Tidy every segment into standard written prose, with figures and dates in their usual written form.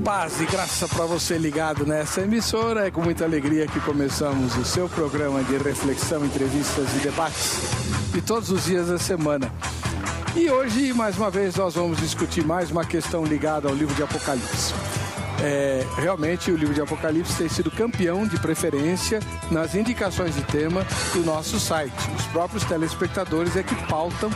Paz e graça para você ligado nessa emissora. É com muita alegria que começamos o seu programa de reflexão, entrevistas e debates de todos os dias da semana. E hoje, mais uma vez, nós vamos discutir mais uma questão ligada ao livro de Apocalipse. Realmente, o livro de Apocalipse tem sido campeão de preferência nas indicações de tema do nosso site. Os próprios telespectadores é que pautam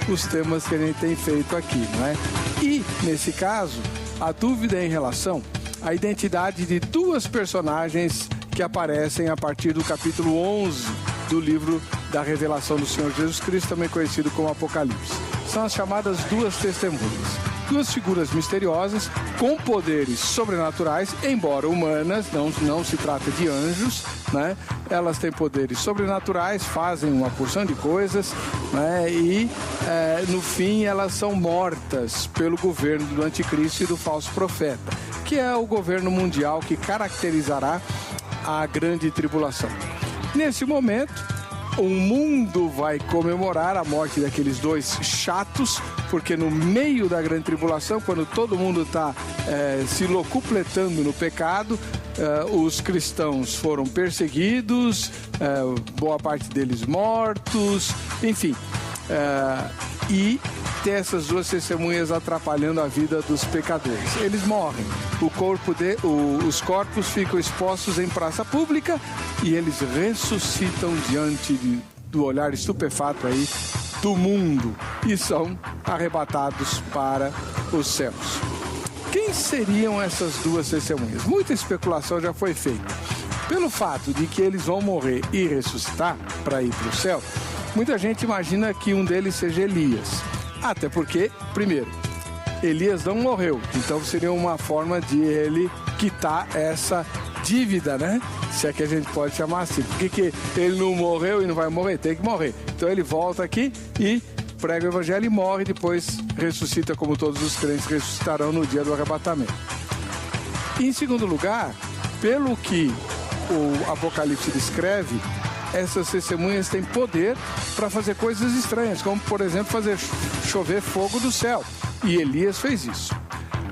os temas que a gente tem feito aqui, não é? E, nesse caso, a dúvida é em relação à identidade de duas personagens que aparecem a partir do capítulo 11 do livro da Revelação do Senhor Jesus Cristo, também conhecido como Apocalipse. São as chamadas duas testemunhas. Duas figuras misteriosas com poderes sobrenaturais, embora humanas, não se trata de anjos, né? Elas têm poderes sobrenaturais, fazem uma porção de coisas, né? E no fim elas são mortas pelo governo do anticristo e do falso profeta, que é o governo mundial que caracterizará a grande tribulação. Nesse momento, o mundo vai comemorar a morte daqueles dois chatos, porque no meio da grande tribulação, quando todo mundo está se locupletando no pecado, os cristãos foram perseguidos, boa parte deles mortos, enfim. E tem essas duas testemunhas atrapalhando a vida dos pecadores. Eles morrem, os corpos ficam expostos em praça pública e eles ressuscitam diante do olhar estupefato aí do mundo e são arrebatados para os céus. Quem seriam essas duas testemunhas? Muita especulação já foi feita. Pelo fato de que eles vão morrer e ressuscitar para ir para o céu, muita gente imagina que um deles seja Elias. Até porque, primeiro, Elias não morreu, então seria uma forma de ele quitar essa dívida, né? Se é que a gente pode chamar assim. Por que ele não morreu e não vai morrer? Tem que morrer. Então ele volta aqui e prega o evangelho e morre, depois ressuscita como todos os crentes ressuscitarão no dia do arrebatamento. E, em segundo lugar, pelo que o Apocalipse descreve, essas testemunhas têm poder para fazer coisas estranhas, como, por exemplo, fazer chover fogo do céu. E Elias fez isso.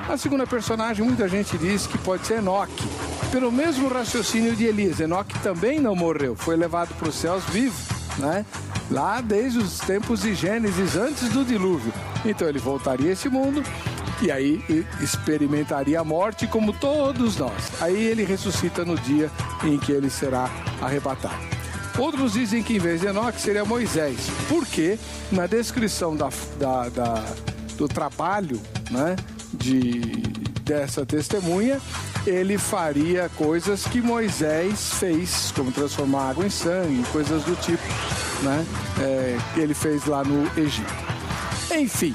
A segunda personagem, muita gente diz que pode ser Enoque, pelo mesmo raciocínio de Elias. Enoque também não morreu, foi levado para os céus vivo, né? Lá desde os tempos de Gênesis, antes do dilúvio. Então ele voltaria a esse mundo e aí experimentaria a morte como todos nós. Aí ele ressuscita no dia em que ele será arrebatado. Outros dizem que em vez de Enoque seria Moisés, porque na descrição do trabalho, né, dessa testemunha, ele faria coisas que Moisés fez, como transformar água em sangue, coisas do tipo, né, que ele fez lá no Egito. Enfim,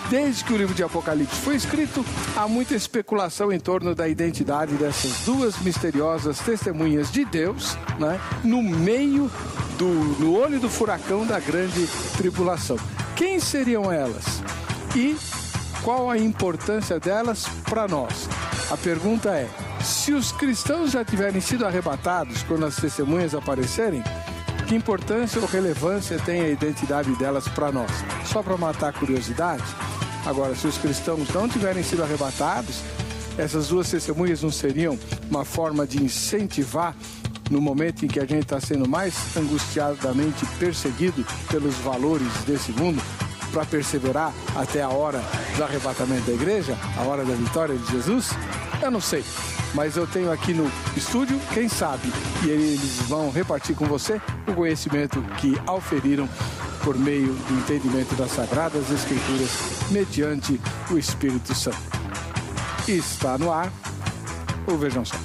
desde que o livro de Apocalipse foi escrito, há muita especulação em torno da identidade dessas duas misteriosas testemunhas de Deus, né, no olho do furacão da grande tribulação. Quem seriam elas? E qual a importância delas para nós? A pergunta é, se os cristãos já tiverem sido arrebatados quando as testemunhas aparecerem, que importância ou relevância tem a identidade delas para nós? Só para matar a curiosidade? Agora, se os cristãos não tiverem sido arrebatados, essas duas testemunhas não seriam uma forma de incentivar no momento em que a gente está sendo mais angustiadamente perseguido pelos valores desse mundo, para perseverar até a hora do arrebatamento da igreja, a hora da vitória de Jesus? Eu não sei, mas eu tenho aqui no estúdio, quem sabe, e eles vão repartir com você o conhecimento que auferiram por meio do entendimento das Sagradas Escrituras, mediante o Espírito Santo. Está no ar o Vejam Só.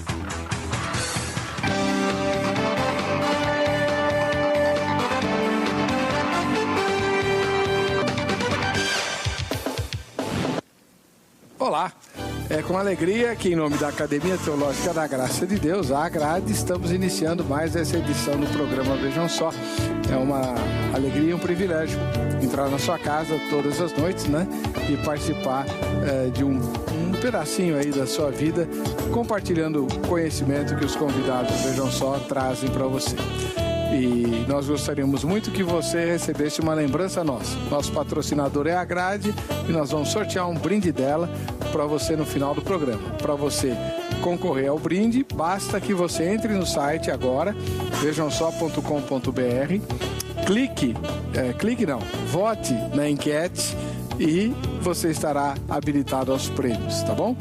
Olá, é com alegria que, em nome da Academia Teológica da Graça de Deus, a AGRADE, estamos iniciando mais essa edição do programa Vejam Só. É uma alegria e um privilégio entrar na sua casa todas as noites, né? E participar de um pedacinho aí da sua vida, compartilhando o conhecimento que os convidados Vejam Só trazem para você. E nós gostaríamos muito que você recebesse uma lembrança nossa. Nosso patrocinador é a Grade e nós vamos sortear um brinde dela para você no final do programa. Para você concorrer ao brinde, basta que você entre no site agora, vejamsó.com.br, vote na enquete e você estará habilitado aos prêmios, tá bom?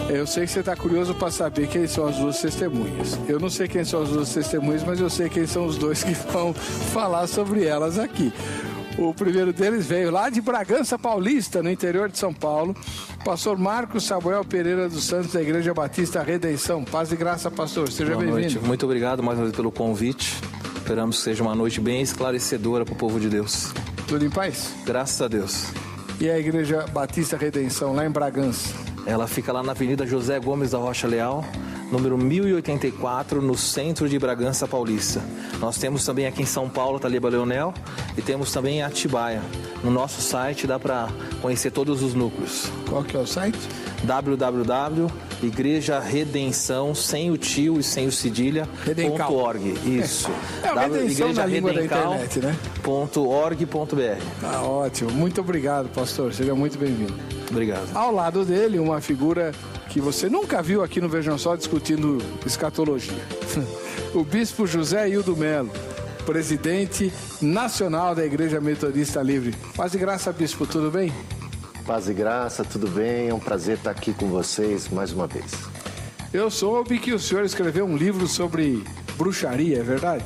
Eu sei que você está curioso para saber quem são as duas testemunhas. Eu não sei quem são as duas testemunhas, mas eu sei quem são os dois que vão falar sobre elas aqui. O primeiro deles veio lá de Bragança Paulista, no interior de São Paulo. Pastor Marcos Samuel Pereira dos Santos, da Igreja Batista Redenção. Paz e graça, pastor. Seja bem-vindo. Muito obrigado mais uma vez pelo convite. Esperamos que seja uma noite bem esclarecedora para o povo de Deus. Tudo em paz? Graças a Deus. E a Igreja Batista Redenção, lá em Bragança? Ela fica lá na Avenida José Gomes da Rocha Leal, número 1084, no centro de Bragança Paulista. Nós temos também aqui em São Paulo, Taliba Leonel, e temos também em Atibaia. No nosso site dá para conhecer todos os núcleos. Qual que é o site? www.igrejaredenção, sem o tio e sem o cedilha.org. Isso. É a redenção na língua da internet, né? .org.br. Tá ótimo. Muito obrigado, pastor. Seja muito bem-vindo. Obrigado. Ao lado dele, uma figura que você nunca viu aqui no Vejam Só discutindo escatologia. O bispo José Hildo Melo, presidente nacional da Igreja Metodista Livre. Paz e graça, bispo, tudo bem? Paz e graça, tudo bem? É um prazer estar aqui com vocês mais uma vez. Eu soube que o senhor escreveu um livro sobre bruxaria, é verdade?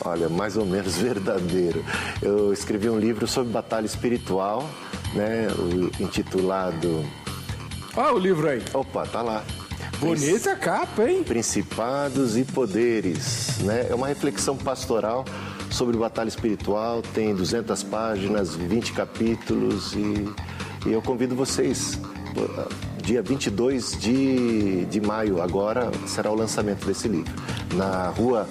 Olha, mais ou menos verdadeiro. Eu escrevi um livro sobre batalha espiritual, né, intitulado... Olha o livro aí. Opa, tá lá. Bonita capa, hein? Principados e Poderes, né? É uma reflexão pastoral sobre batalha espiritual, tem 200 páginas, 20 capítulos e eu convido vocês, dia 22 de maio, agora será o lançamento desse livro, na rua...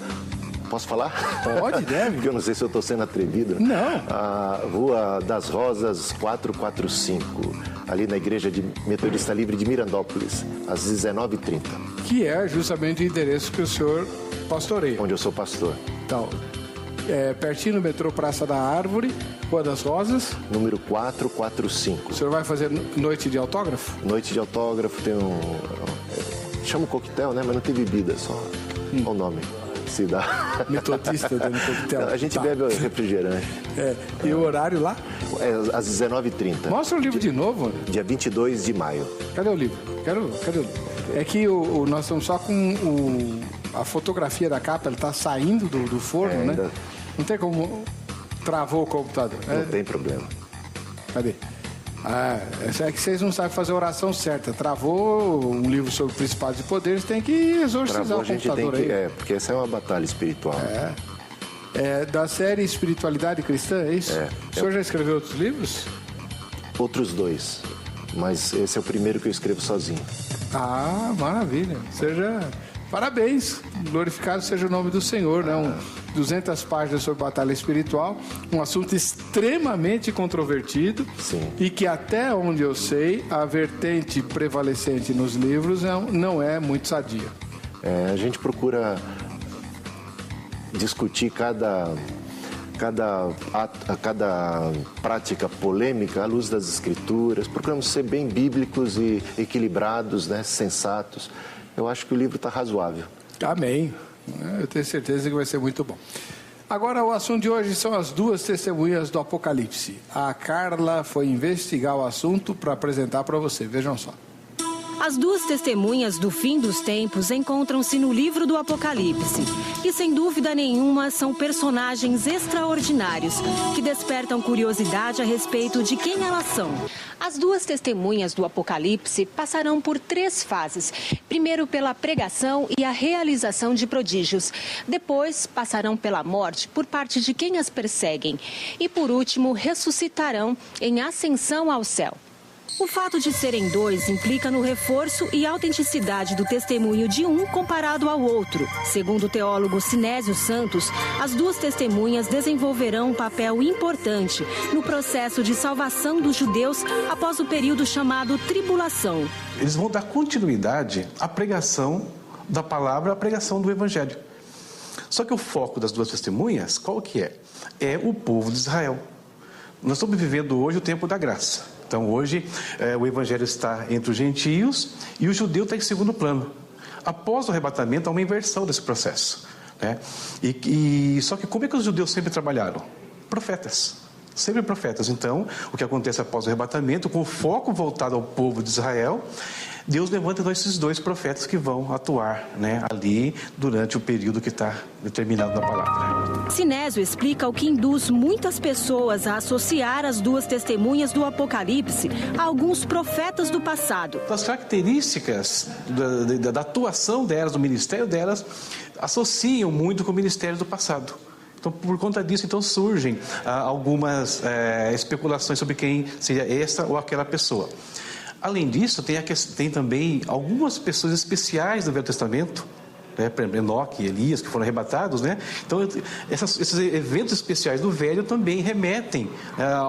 Posso falar? Pode, deve. Porque eu não sei se eu estou sendo atrevido. Não. A Rua das Rosas 445, ali na Igreja Metodista Livre de Mirandópolis, às 19h30. Que é justamente o endereço que o senhor pastoreia. Onde eu sou pastor. Então, pertinho do metrô Praça da Árvore, Rua das Rosas. Número 445. O senhor vai fazer noite de autógrafo? Noite de autógrafo, tem chama coquetel, né? Mas não tem bebida, só o nome. Se dá. Metodista dando coquetel. A gente bebe refrigerante. E o horário lá? Às 19h30. Mostra o livro de novo. Dia 22 de maio. Cadê o livro? Cadê o livro? É que nós estamos só com a fotografia da capa, ele está saindo do forno, né? Ainda... Não tem como... Travou o computador. Não tem problema. Cadê? É que vocês não sabem fazer a oração certa. Travou um livro sobre principados e poderes, tem que exorcizar o computador aí. Porque essa é uma batalha espiritual. Da série Espiritualidade Cristã, é isso? O senhor já escreveu outros livros? Outros 2, mas esse é o primeiro que eu escrevo sozinho. Ah, maravilha. Parabéns, glorificado seja o nome do Senhor, né? 200 páginas sobre batalha espiritual, um assunto extremamente controvertido. Sim. E que até onde eu sei, a vertente prevalecente nos livros não é muito sadia. A gente procura discutir cada prática polêmica à luz das Escrituras, procuramos ser bem bíblicos e equilibrados, né? Sensatos. Eu acho que o livro está razoável. Amém. Eu tenho certeza que vai ser muito bom. Agora, o assunto de hoje são as duas testemunhas do Apocalipse. A Carla foi investigar o assunto para apresentar para você. Vejam só. As duas testemunhas do fim dos tempos encontram-se no livro do Apocalipse, e sem dúvida nenhuma são personagens extraordinários que despertam curiosidade a respeito de quem elas são. As duas testemunhas do Apocalipse passarão por 3 fases. Primeiro pela pregação e a realização de prodígios. Depois passarão pela morte por parte de quem as perseguem. E por último ressuscitarão em ascensão ao céu. O fato de serem 2 implica no reforço e autenticidade do testemunho de um comparado ao outro. Segundo o teólogo Sinésio Santos, as duas testemunhas desenvolverão um papel importante no processo de salvação dos judeus após o período chamado tribulação. Eles vão dar continuidade à pregação da palavra, à pregação do evangelho. Só que o foco das duas testemunhas, qual que é? É o povo de Israel. Nós estamos vivendo hoje o tempo da graça. Então hoje o evangelho está entre os gentios e o judeu está em segundo plano. Após o arrebatamento há uma inversão desse processo, né? Só que como é que os judeus sempre trabalharam? Profetas. Sempre profetas. Então, o que acontece após o arrebatamento, com o foco voltado ao povo de Israel, Deus levanta então esses dois profetas que vão atuar, né, ali durante o período que está determinado na palavra. Sinésio explica o que induz muitas pessoas a associar as duas testemunhas do Apocalipse a alguns profetas do passado. As características da atuação delas, do ministério delas, associam muito com o ministério do passado. Então, por conta disso, então, surgem algumas especulações sobre quem seria essa ou aquela pessoa. Além disso, tem também algumas pessoas especiais do Velho Testamento, né, por exemplo, Enoque e Elias, que foram arrebatados, né? Então, esses eventos especiais do Velho também remetem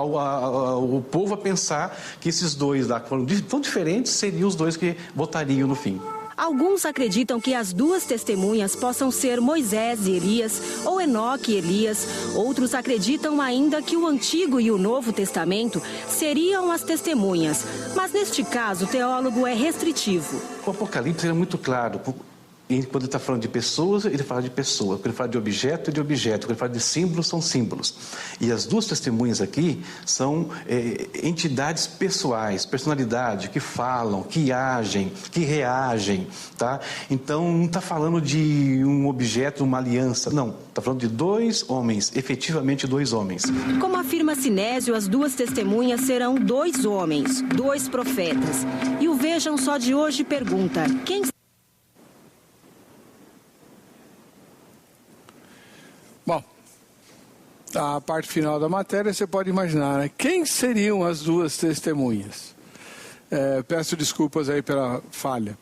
o povo a pensar que esses dois lá, que foram tão diferentes, seriam os dois que votariam no fim. Alguns acreditam que as duas testemunhas possam ser Moisés e Elias ou Enoque e Elias. Outros acreditam ainda que o Antigo e o Novo Testamento seriam as testemunhas. Mas neste caso, o teólogo é restritivo. O Apocalipse é muito claro. Quando ele está falando de pessoas, ele fala de pessoa. Quando ele fala de objeto, é de objeto. Quando ele fala de símbolos, são símbolos. E as duas testemunhas aqui são entidades pessoais, personalidade, que falam, que agem, que reagem, tá? Então, não está falando de um objeto, uma aliança, não. Está falando de dois homens, efetivamente dois homens. Como afirma Sinésio, as duas testemunhas serão dois homens, dois profetas. E o Vejam Só de hoje pergunta, quem... Bom, a parte final da matéria você pode imaginar, né? Quem seriam as duas testemunhas? Peço desculpas aí pela falha.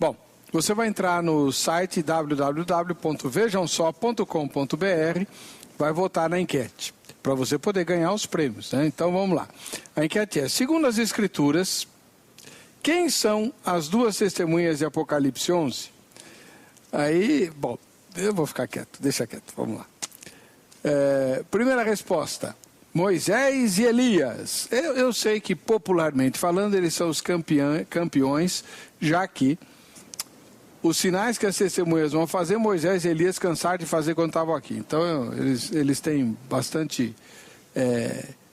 Bom, você vai entrar no site www.vejamsó.com.br, vai votar na enquete, para você poder ganhar os prêmios, né? Então vamos lá. A enquete é, segundo as Escrituras, quem são as duas testemunhas de Apocalipse 11? Aí, bom... Eu vou ficar quieto, deixa quieto, vamos lá. Primeira resposta, Moisés e Elias. Eu sei que popularmente falando eles são os campeões, já que os sinais que as testemunhas vão fazer, Moisés e Elias cansaram de fazer quando estavam aqui. Então eles têm bastante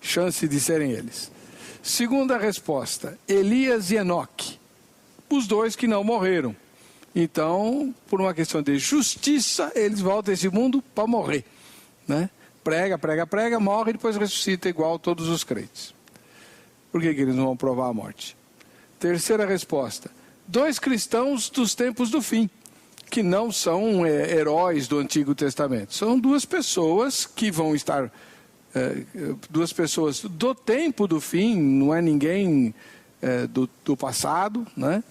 chance de serem eles. Segunda resposta, Elias e Enoque. Os dois que não morreram. Então, por uma questão de justiça, eles voltam a esse mundo para morrer, né? Prega, morre e depois ressuscita igual todos os crentes. Por que eles não vão provar a morte? Terceira resposta, dois cristãos dos tempos do fim, que não são heróis do Antigo Testamento. São duas pessoas que vão estar, duas pessoas do tempo do fim, não é ninguém do passado, né?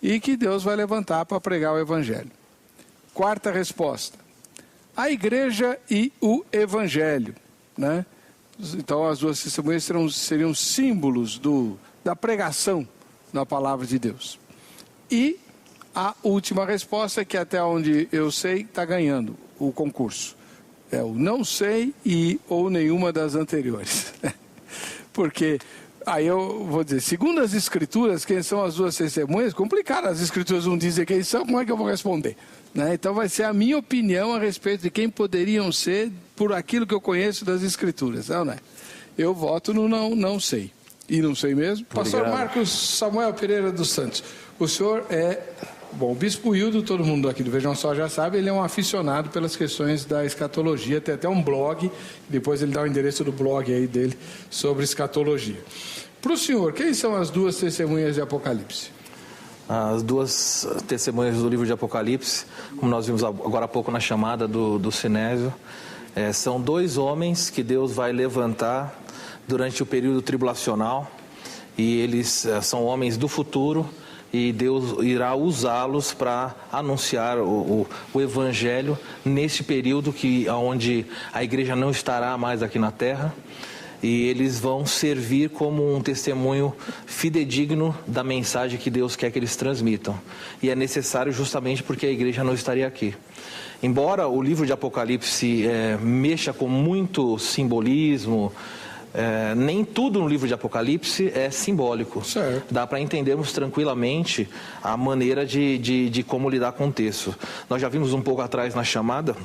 E que Deus vai levantar para pregar o Evangelho. Quarta resposta, a igreja e o Evangelho, né? Então as duas testemunhas seriam símbolos da pregação da palavra de Deus. E a última resposta, que até onde eu sei, está ganhando o concurso. É o não sei ou nenhuma das anteriores. Porque... Aí eu vou dizer, segundo as Escrituras, quem são as duas testemunhas? Complicado, as Escrituras não dizem quem são, como é que eu vou responder? Né? Então vai ser a minha opinião a respeito de quem poderiam ser por aquilo que eu conheço das Escrituras. Não, né? Eu voto no não sei. E não sei mesmo. Pastor Marcos Samuel Pereira dos Santos, o senhor bom, o Bispo Hildo, todo mundo aqui do Vejam Só já sabe, ele é um aficionado pelas questões da escatologia, tem até um blog, depois ele dá o endereço do blog aí dele sobre escatologia. Para o senhor, quem são as duas testemunhas de Apocalipse? As duas testemunhas do livro de Apocalipse, como nós vimos agora há pouco na chamada do Sinésio, são dois homens que Deus vai levantar durante o período tribulacional, e eles são homens do futuro, e Deus irá usá-los para anunciar o Evangelho nesse período onde a igreja não estará mais aqui na terra. e eles vão servir como um testemunho fidedigno da mensagem que Deus quer que eles transmitam. E é necessário justamente porque a igreja não estaria aqui. Embora o livro de Apocalipse mexa com muito simbolismo, nem tudo no livro de Apocalipse é simbólico. Certo. Dá para entendermos tranquilamente a maneira de como lidar com o texto. Nós já vimos um pouco atrás na chamada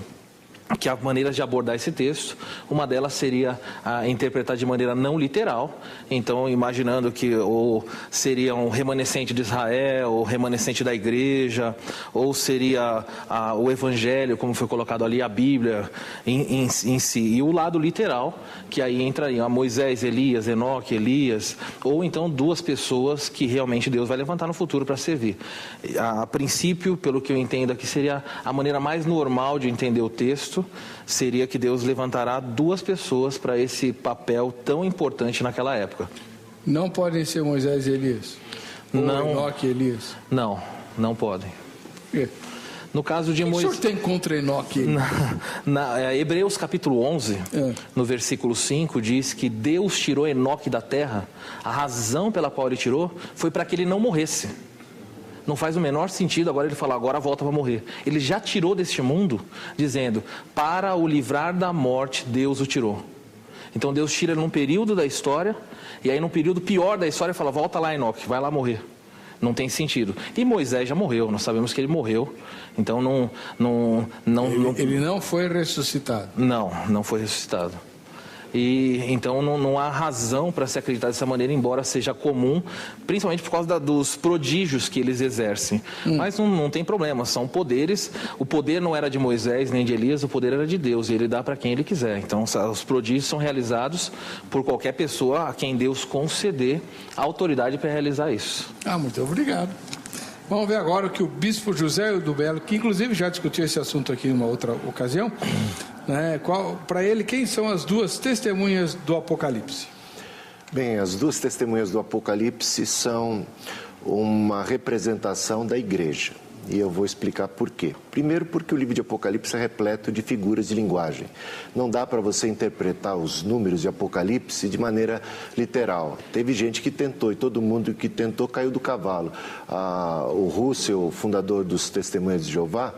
que há maneiras de abordar esse texto. Uma delas seria interpretar de maneira não literal, então imaginando que ou seria um remanescente de Israel, ou remanescente da igreja, ou seria o evangelho, como foi colocado ali, a Bíblia em si, e o lado literal, que aí entrariam Moisés, Elias, Enoque, Elias, ou então duas pessoas que realmente Deus vai levantar no futuro para servir. A princípio, pelo que eu entendo aqui, seria a maneira mais normal de entender o texto, seria que Deus levantará duas pessoas para esse papel tão importante naquela época. Não podem ser Moisés e Elias? Não. Enoque e Elias? Não podem. Por quê? No caso de Moisés... O senhor tem contra Enoque e Elias? Hebreus capítulo 11, no versículo 5, diz que Deus tirou Enoque da terra. A razão pela qual ele tirou foi para que ele não morresse. Não faz o menor sentido agora ele falar, agora volta para morrer. Ele já tirou deste mundo, dizendo, para o livrar da morte, Deus o tirou. Então Deus tira ele num período da história, e aí num período pior da história, fala, volta lá, Enoque, vai lá morrer. Não tem sentido. E Moisés já morreu, nós sabemos que ele morreu, então Ele não foi ressuscitado? Não foi ressuscitado. E então não há razão para se acreditar dessa maneira, embora seja comum, principalmente por causa dos prodígios que eles exercem. Mas não tem problema, são poderes. O poder não era de Moisés nem de Elias, o poder era de Deus, e ele dá para quem ele quiser. Então os prodígios são realizados por qualquer pessoa a quem Deus conceder a autoridade para realizar isso. Muito obrigado. Vamos ver agora o que o bispo José do Belo, que inclusive já discutiu esse assunto aqui em uma outra ocasião, né? Para ele, quem são as duas testemunhas do Apocalipse? Bem, as duas testemunhas do Apocalipse são uma representação da igreja. E eu vou explicar por quê. Primeiro, porque o livro de Apocalipse é repleto de figuras de linguagem. Não dá para você interpretar os números de Apocalipse de maneira literal. Teve gente que tentou, e todo mundo que tentou caiu do cavalo. O Russell, fundador dos Testemunhas de Jeová,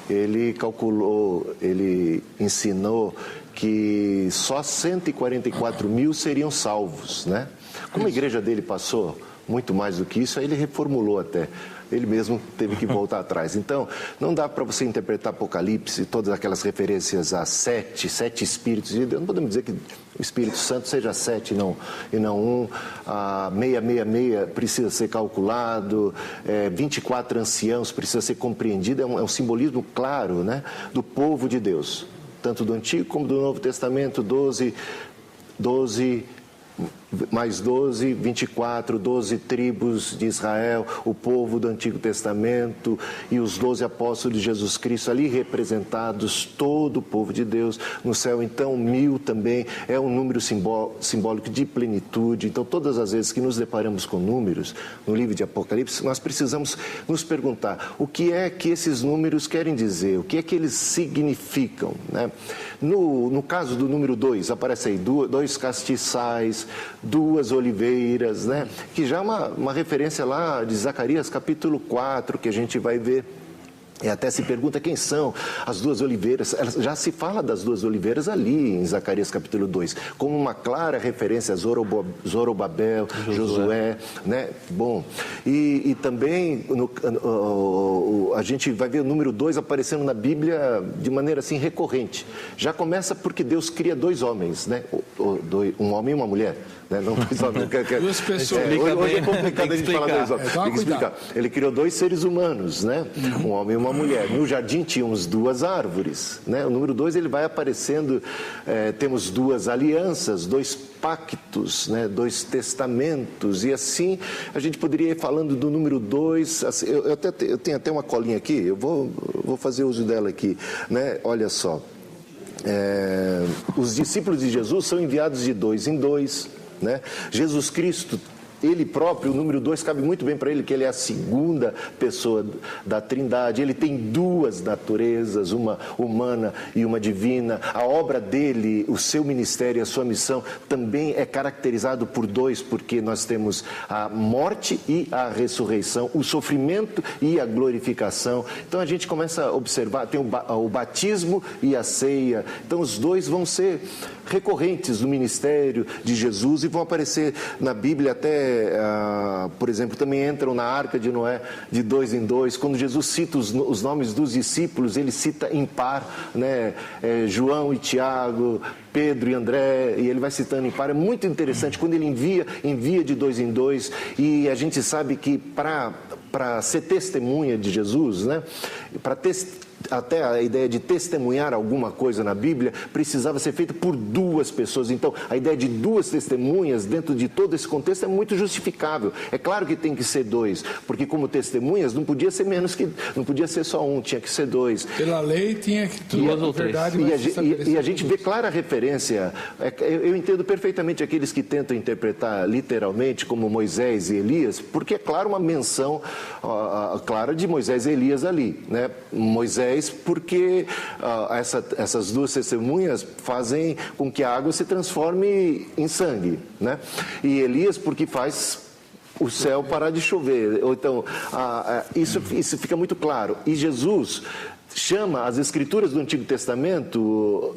ele calculou, ele ensinou que só 144 mil seriam salvos, né? Como a igreja dele passou muito mais do que isso, aí ele reformulou até. Ele mesmo teve que voltar atrás. Então, não dá para você interpretar Apocalipse, todas aquelas referências a sete espíritos de Deus. Não podemos dizer que o Espírito Santo seja 7 e não 1. A 666 precisa ser calculado, 24 anciãos precisa ser compreendido. É um simbolismo claro, né, do povo de Deus, tanto do Antigo como do Novo Testamento. 12 mais 12, 24, 12 tribos de Israel, o povo do Antigo Testamento e os 12 apóstolos de Jesus Cristo ali representados, todo o povo de Deus no céu. Então 1000 também é um número simbólico de plenitude. Então todas as vezes que nos deparamos com números no livro de Apocalipse, nós precisamos nos perguntar o que é que esses números querem dizer, o que é que eles significam, né? No caso do número 2, aparece aí 2 castiçais, 2 oliveiras, né? Que já é uma referência lá de Zacarias capítulo 4, que a gente vai ver. E até se pergunta quem são as 2 oliveiras. Já se fala das 2 oliveiras ali em Zacarias capítulo 2, como uma clara referência a Zorobabel, Josué, né? Bom, e também a gente vai ver o número 2 aparecendo na Bíblia de maneira assim recorrente. Já começa porque Deus cria 2 homens, né? Um homem e uma mulher, né? Não 2 homens. 2 pessoas. Hoje é complicado a gente falar 2 homens. Tem que explicar. Ele criou 2 seres humanos, né? Um homem e uma mulher. No jardim tínhamos 2 árvores, né? O número 2 ele vai aparecendo, temos 2 alianças, 2 pactos, né? 2 testamentos, e assim a gente poderia ir falando do número 2. Assim, eu tenho até uma colinha aqui, eu vou fazer uso dela aqui, né? Olha só, os discípulos de Jesus são enviados de 2 em 2, né? Jesus Cristo Ele próprio, o número 2, cabe muito bem para ele, que ele é a segunda pessoa da Trindade. Ele tem duas naturezas, uma humana e uma divina. A obra dele, o seu ministério e a sua missão também é caracterizado por dois, porque nós temos a morte e a ressurreição, o sofrimento e a glorificação. Então a gente começa a observar, tem o batismo e a ceia. Então os dois vão ser recorrentes no ministério de Jesus e vão aparecer na Bíblia até, por exemplo, também entram na Arca de Noé de 2 em 2. Quando Jesus cita os nomes dos discípulos, ele cita em par, né? João e Tiago, Pedro e André, e ele vai citando em par. É muito interessante, quando ele envia de 2 em 2, e a gente sabe que para ser testemunha de Jesus, né? Até a ideia de testemunhar alguma coisa na Bíblia precisava ser feita por duas pessoas. Então, a ideia de duas testemunhas dentro de todo esse contexto é muito justificável. É claro que tem que ser dois, porque como testemunhas não podia ser não podia ser só um, tinha que ser dois. Pela lei tinha que tudo, verdade. E a gente vê clara referência. Eu entendo perfeitamente aqueles que tentam interpretar literalmente como Moisés e Elias, porque é claro uma menção clara de Moisés e Elias ali, né? Moisés porque essas duas testemunhas fazem com que a água se transforme em sangue, né? E Elias porque faz o céu parar de chover. Então, isso fica muito claro. E Jesus chama as escrituras do Antigo Testamento,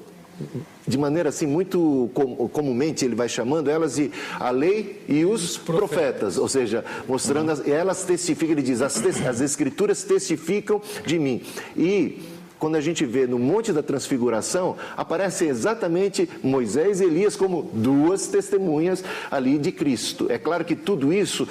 de maneira assim muito comumente ele vai chamando elas de a lei e os profetas, ou seja, mostrando, elas testificam, ele diz, as escrituras testificam de mim. E quando a gente vê no Monte da Transfiguração, aparecem exatamente Moisés e Elias como duas testemunhas ali de Cristo. É claro que tudo isso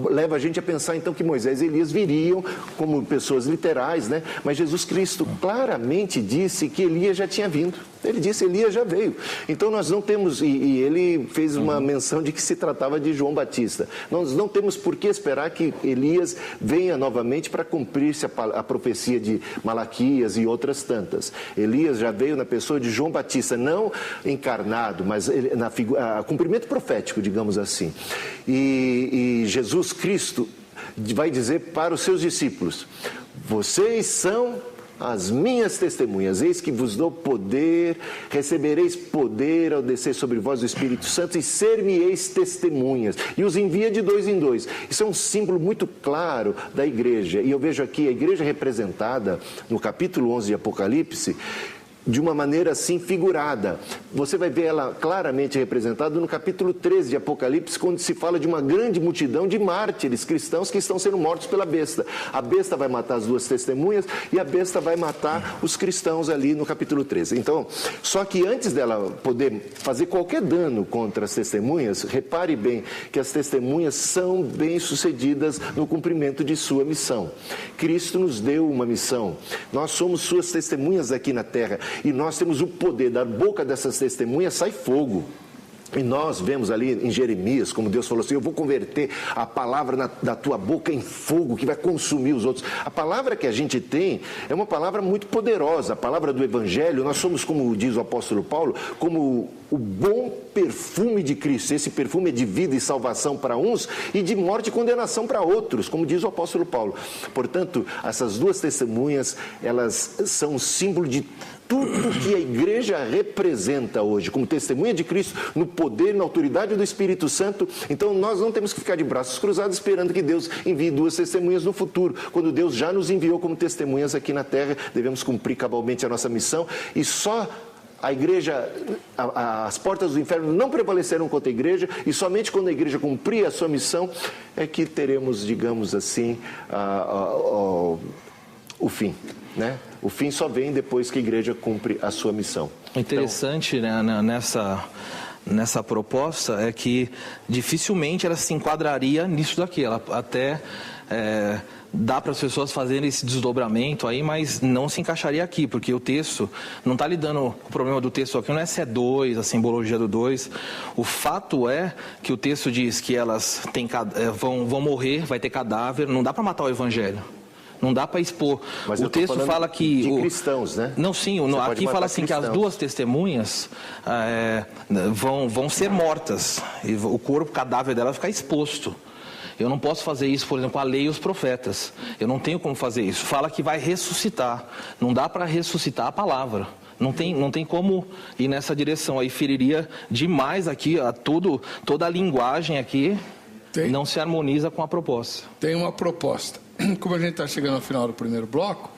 leva a gente a pensar então que Moisés e Elias viriam como pessoas literais, né? Mas Jesus Cristo claramente disse que Elias já tinha vindo. Ele disse, Elias já veio. Então nós não temos, e ele fez uma menção de que se tratava de João Batista. Nós não temos por que esperar que Elias venha novamente para cumprir-se a profecia de Malaquias e outras tantas. Elias já veio na pessoa de João Batista, não encarnado, mas cumprimento profético, digamos assim. E Jesus Cristo vai dizer para os seus discípulos, vocês são as minhas testemunhas, eis que vos dou poder, recebereis poder ao descer sobre vós o Espírito Santo e ser-me-eis testemunhas. E os envia de 2 em 2. Isso é um símbolo muito claro da igreja. E eu vejo aqui a igreja representada no capítulo 11 de Apocalipse, de uma maneira assim figurada. Você vai ver ela claramente representada no capítulo 13 de Apocalipse, quando se fala de uma grande multidão de mártires cristãos que estão sendo mortos pela besta. A besta vai matar as duas testemunhas e a besta vai matar os cristãos ali no capítulo 13. Então, só que antes dela poder fazer qualquer dano contra as testemunhas, repare bem que as testemunhas são bem-sucedidas no cumprimento de sua missão. Cristo nos deu uma missão. Nós somos suas testemunhas aqui na terra. E nós temos o poder, da boca dessas testemunhas sai fogo. E nós vemos ali em Jeremias, como Deus falou assim, eu vou converter a palavra da tua boca em fogo, que vai consumir os outros. A palavra que a gente tem é uma palavra muito poderosa, a palavra do Evangelho. Nós somos, como diz o apóstolo Paulo, como o bom perfume de Cristo. Esse perfume é de vida e salvação para uns e de morte e condenação para outros, como diz o apóstolo Paulo. Portanto, essas duas testemunhas, elas são um símbolo de tudo que a igreja representa hoje, como testemunha de Cristo, no poder e na autoridade do Espírito Santo. Então nós não temos que ficar de braços cruzados esperando que Deus envie duas testemunhas no futuro. Quando Deus já nos enviou como testemunhas aqui na terra, devemos cumprir cabalmente a nossa missão. E só a igreja, as portas do inferno não prevalecerão contra a igreja, e somente quando a igreja cumprir a sua missão é que teremos, digamos assim, o fim, né? O fim só vem depois que a igreja cumpre a sua missão. Interessante, né, nessa proposta é que dificilmente ela se enquadraria nisso daqui. Ela até dá para as pessoas fazerem esse desdobramento aí, mas não se encaixaria aqui, porque o texto não está lidando. O problema do texto aqui não é se é 2, a simbologia do 2. O fato é que o texto diz que elas vão morrer, vai ter cadáver, não dá para matar o evangelho. Não dá para expor. Mas o texto fala que... de cristãos, né? Não, sim. Aqui fala assim cristãos. Que as duas testemunhas vão ser mortas. E o corpo, o cadáver dela vai ficar exposto. Eu não posso fazer isso, por exemplo, com a lei e os profetas. Eu não tenho como fazer isso. Fala que vai ressuscitar. Não dá para ressuscitar a palavra. Não tem como ir nessa direção. Aí feriria demais aqui, toda a linguagem aqui não se harmoniza com a proposta. Tem uma proposta. Como a gente está chegando ao final do primeiro bloco,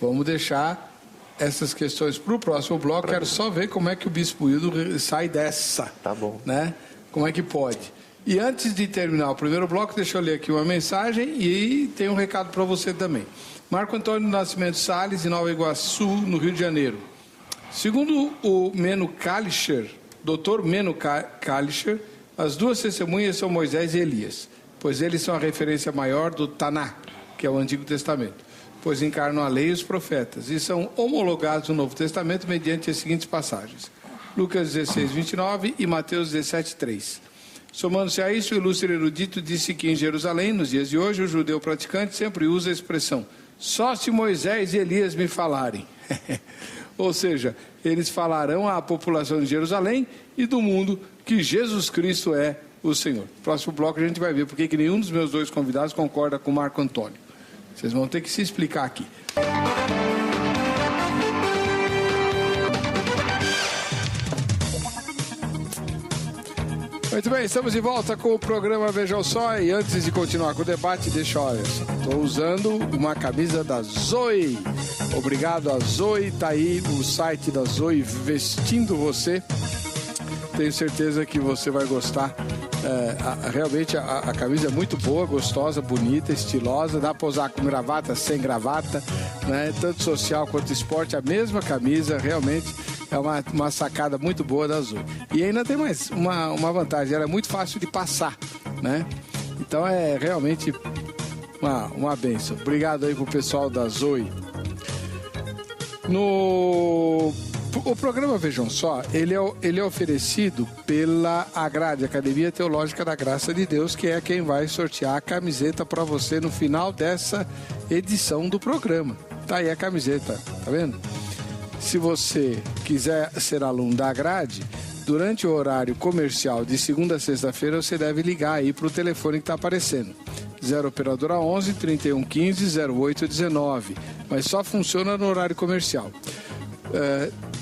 vamos deixar essas questões para o próximo bloco. Quero só ver como é que o Bispo Hildo sai dessa. Tá bom. Né? Como é que pode. E antes de terminar o primeiro bloco, deixa eu ler aqui uma mensagem e tem um recado para você também. Marco Antônio Nascimento Salles, de Nova Iguaçu, no Rio de Janeiro. Segundo o Meno Kalischer, Dr. Meno Kalischer, as duas testemunhas são Moisés e Elias, pois eles são a referência maior do Taná, que é o Antigo Testamento, pois encarnam a lei e os profetas, e são homologados no Novo Testamento mediante as seguintes passagens. Lucas 16, 29 e Mateus 17, 3. Somando-se a isso, o ilustre erudito disse que em Jerusalém, nos dias de hoje, o judeu praticante sempre usa a expressão só se Moisés e Elias me falarem. Ou seja, eles falarão à população de Jerusalém e do mundo que Jesus Cristo é o Senhor. Próximo bloco a gente vai ver porque que nenhum dos meus dois convidados concorda com o Marco Antônio. Vocês vão ter que se explicar aqui. Muito bem, estamos de volta com o programa Vejam Só. E antes de continuar com o debate, olha, estou usando uma camisa da Zoe. Obrigado a Zoe, está aí o site da Zoe vestindo você. Tenho certeza que você vai gostar. Realmente a camisa é muito boa, gostosa, bonita, estilosa. Dá para usar com gravata, sem gravata, né? Tanto social quanto esporte, a mesma camisa, realmente é uma sacada muito boa da Zoe. E ainda tem mais uma vantagem, ela é muito fácil de passar, né? Então é realmente uma bênção. Obrigado aí pro pessoal da Zoe. O programa Vejam Só, ele é oferecido pela Agrade, Academia Teológica da Graça de Deus, que é quem vai sortear a camiseta para você no final dessa edição do programa. Tá aí a camiseta, tá vendo? Se você quiser ser aluno da Agrade, durante o horário comercial de segunda a sexta-feira, você deve ligar aí para o telefone que está aparecendo. 0 Operadora 11 3115 0819, mas só funciona no horário comercial.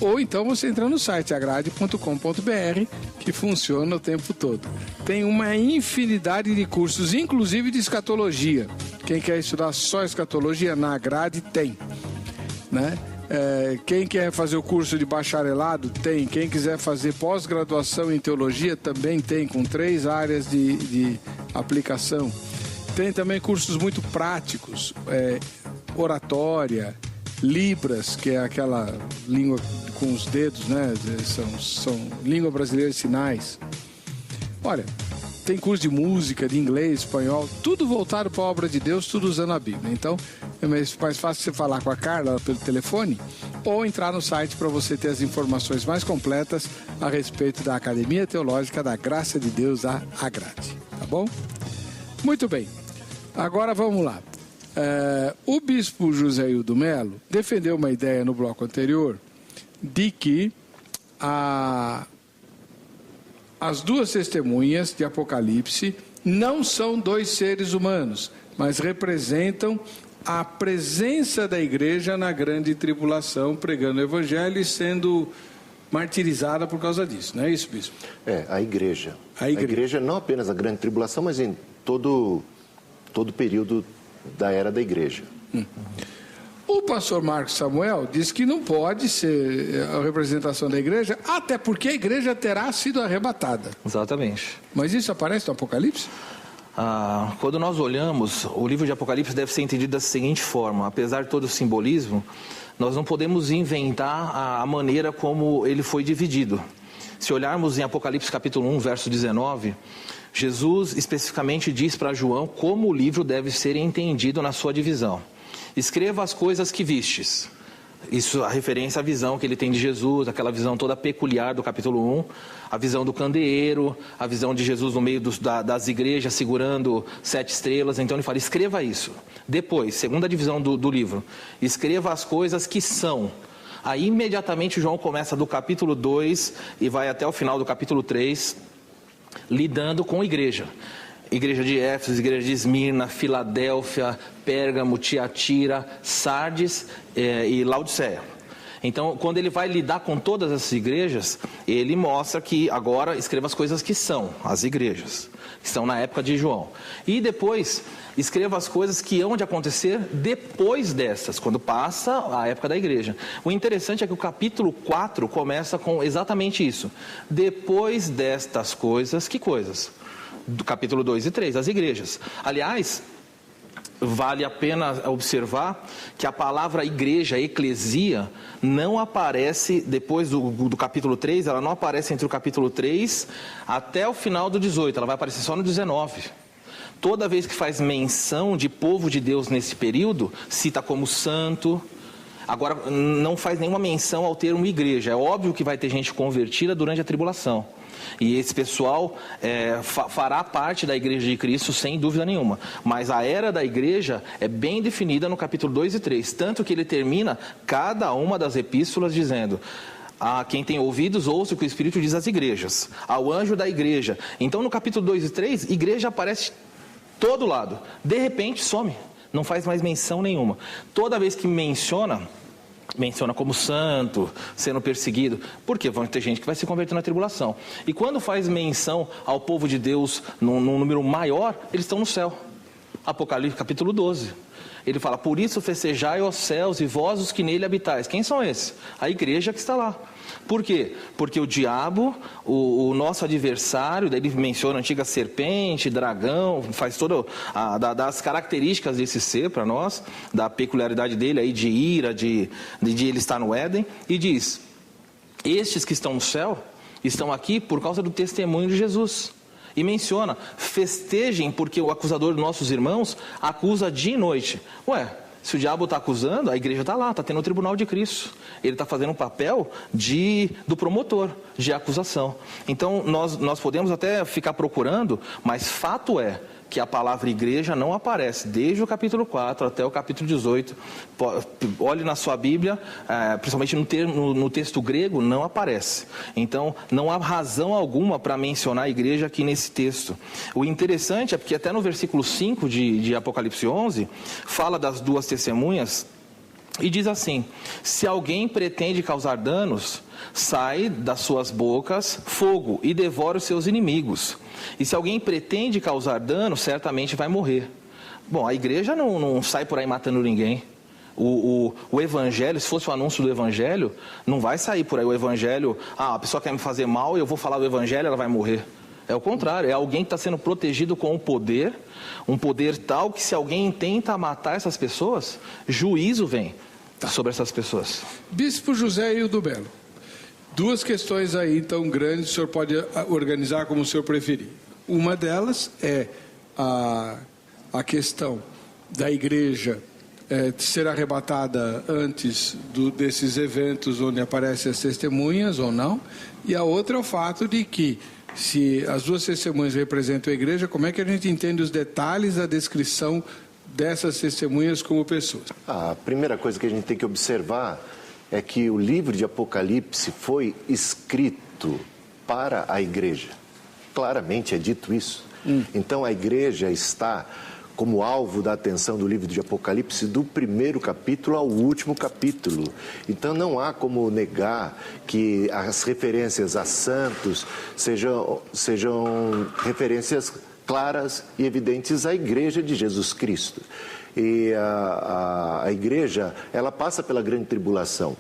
Ou então você entra no site agrade.com.br, que funciona o tempo todo. Tem uma infinidade de cursos, inclusive de escatologia. Quem quer estudar só escatologia, na Agrade tem, né? Quem quer fazer o curso de bacharelado, tem. Quem quiser fazer pós-graduação em teologia, também tem, com 3 áreas de aplicação. Tem também cursos muito práticos, oratória, Libras, que é aquela língua com os dedos, né? São língua brasileira de sinais. Olha, tem curso de música, de inglês, espanhol, tudo voltado para a obra de Deus, tudo usando a Bíblia. Então, é mais fácil você falar com a Carla pelo telefone ou entrar no site para você ter as informações mais completas a respeito da Academia Teológica da Graça de Deus, a Agrade. Tá bom? Muito bem. Agora vamos lá. O bispo José Hildo Melo defendeu uma ideia no bloco anterior de que as duas testemunhas de Apocalipse não são 2 seres humanos, mas representam a presença da igreja na grande tribulação, pregando o evangelho e sendo martirizada por causa disso. Não é isso, bispo? A igreja. A igreja não apenas a grande tribulação, mas em todo o período da era da igreja. O pastor Marcos Samuel diz que não pode ser a representação da igreja, até porque a igreja terá sido arrebatada. Exatamente. Mas isso aparece no Apocalipse? Quando nós olhamos, o livro de Apocalipse deve ser entendido da seguinte forma: apesar de todo o simbolismo, nós não podemos inventar a maneira como ele foi dividido. Se olharmos em Apocalipse capítulo 1, verso 19, Jesus especificamente diz para João como o livro deve ser entendido na sua divisão. Escreva as coisas que vistes, Isso, a referência à visão que ele tem de Jesus, aquela visão toda peculiar do capítulo 1, a visão do candeeiro, a visão de Jesus no meio das igrejas segurando 7 estrelas. Então ele fala, escreva isso. Depois, segunda divisão do livro, escreva as coisas que são. Aí imediatamente João começa do capítulo 2 e vai até o final do capítulo 3, lidando com a igreja. Igreja de Éfeso, igreja de Esmirna, Filadélfia, Pérgamo, Tiatira, Sardes e Laodiceia. Então, quando ele vai lidar com todas essas igrejas, ele mostra que agora escreva as coisas que são, as igrejas, que estão na época de João. E depois, escreva as coisas que hão de acontecer depois dessas, quando passa a época da igreja. O interessante é que o capítulo 4 começa com exatamente isso. Depois destas coisas, que coisas? Do capítulo 2 e 3, as igrejas. Aliás, vale a pena observar que a palavra igreja, eclesia, não aparece depois do capítulo 3, ela não aparece entre o capítulo 3 até o final do 18, ela vai aparecer só no 19. Toda vez que faz menção de povo de Deus nesse período, cita como santo. Agora, não faz nenhuma menção ao termo igreja. É óbvio que vai ter gente convertida durante a tribulação. E esse pessoal fará parte da igreja de Cristo sem dúvida nenhuma. Mas a era da igreja é bem definida no capítulo 2 e 3. Tanto que ele termina cada uma das epístolas dizendo: a quem tem ouvidos, ouça o que o Espírito diz às igrejas. Ao anjo da igreja. Então no capítulo 2 e 3, igreja aparece todo lado. De repente some. Não faz mais menção nenhuma. Toda vez que menciona como santo, sendo perseguido. Por quê? Vão ter gente que vai se converter na tribulação. E quando faz menção ao povo de Deus num número maior, eles estão no céu. Apocalipse capítulo 12. Ele fala, por isso festejai os céus e vós os que nele habitais. Quem são esses? A igreja que está lá. Por quê? Porque o diabo, o nosso adversário, daí ele menciona a antiga serpente, dragão, faz todas das características desse ser para nós, da peculiaridade dele aí de ira, de ele estar no Éden, e diz, estes que estão no céu, estão aqui por causa do testemunho de Jesus. E menciona, festejem porque o acusador dos nossos irmãos acusa dia e noite. Ué, se o diabo está acusando, a igreja está lá, está tendo o tribunal de Cristo. Ele está fazendo um papel do promotor de acusação. Então, nós podemos até ficar procurando, mas fato é que a palavra igreja não aparece desde o capítulo 4 até o capítulo 18. Olhe na sua Bíblia, principalmente no texto grego, não aparece. Então, não há razão alguma para mencionar a igreja aqui nesse texto. O interessante é porque até no versículo 5 de Apocalipse 11, fala das duas testemunhas e diz assim, se alguém pretende causar danos, sai das suas bocas fogo e devora os seus inimigos. E se alguém pretende causar dano, certamente vai morrer. Bom, a igreja não sai por aí matando ninguém. O evangelho, se fosse o anúncio do evangelho, não vai sair por aí o evangelho, a pessoa quer me fazer mal e eu vou falar do evangelho, ela vai morrer. É o contrário, é alguém que está sendo protegido com um poder tal que se alguém tenta matar essas pessoas, juízo vem sobre essas pessoas. Bispo José Hildo Belo, duas questões aí tão grandes, o senhor pode organizar como o senhor preferir. Uma delas é a questão da igreja ser arrebatada antes desses eventos onde aparecem as testemunhas ou não, e a outra é o fato de que, se as duas testemunhas representam a igreja, como é que a gente entende os detalhes da descrição dessas testemunhas como pessoas? A primeira coisa que a gente tem que observar é que o livro de Apocalipse foi escrito para a igreja. Claramente é dito isso. Então a igreja está como alvo da atenção do livro de Apocalipse do primeiro capítulo ao último capítulo. Então não há como negar que as referências a santos sejam referências claras e evidentes à igreja de Jesus Cristo. E a igreja, ela passa pela grande tribulação.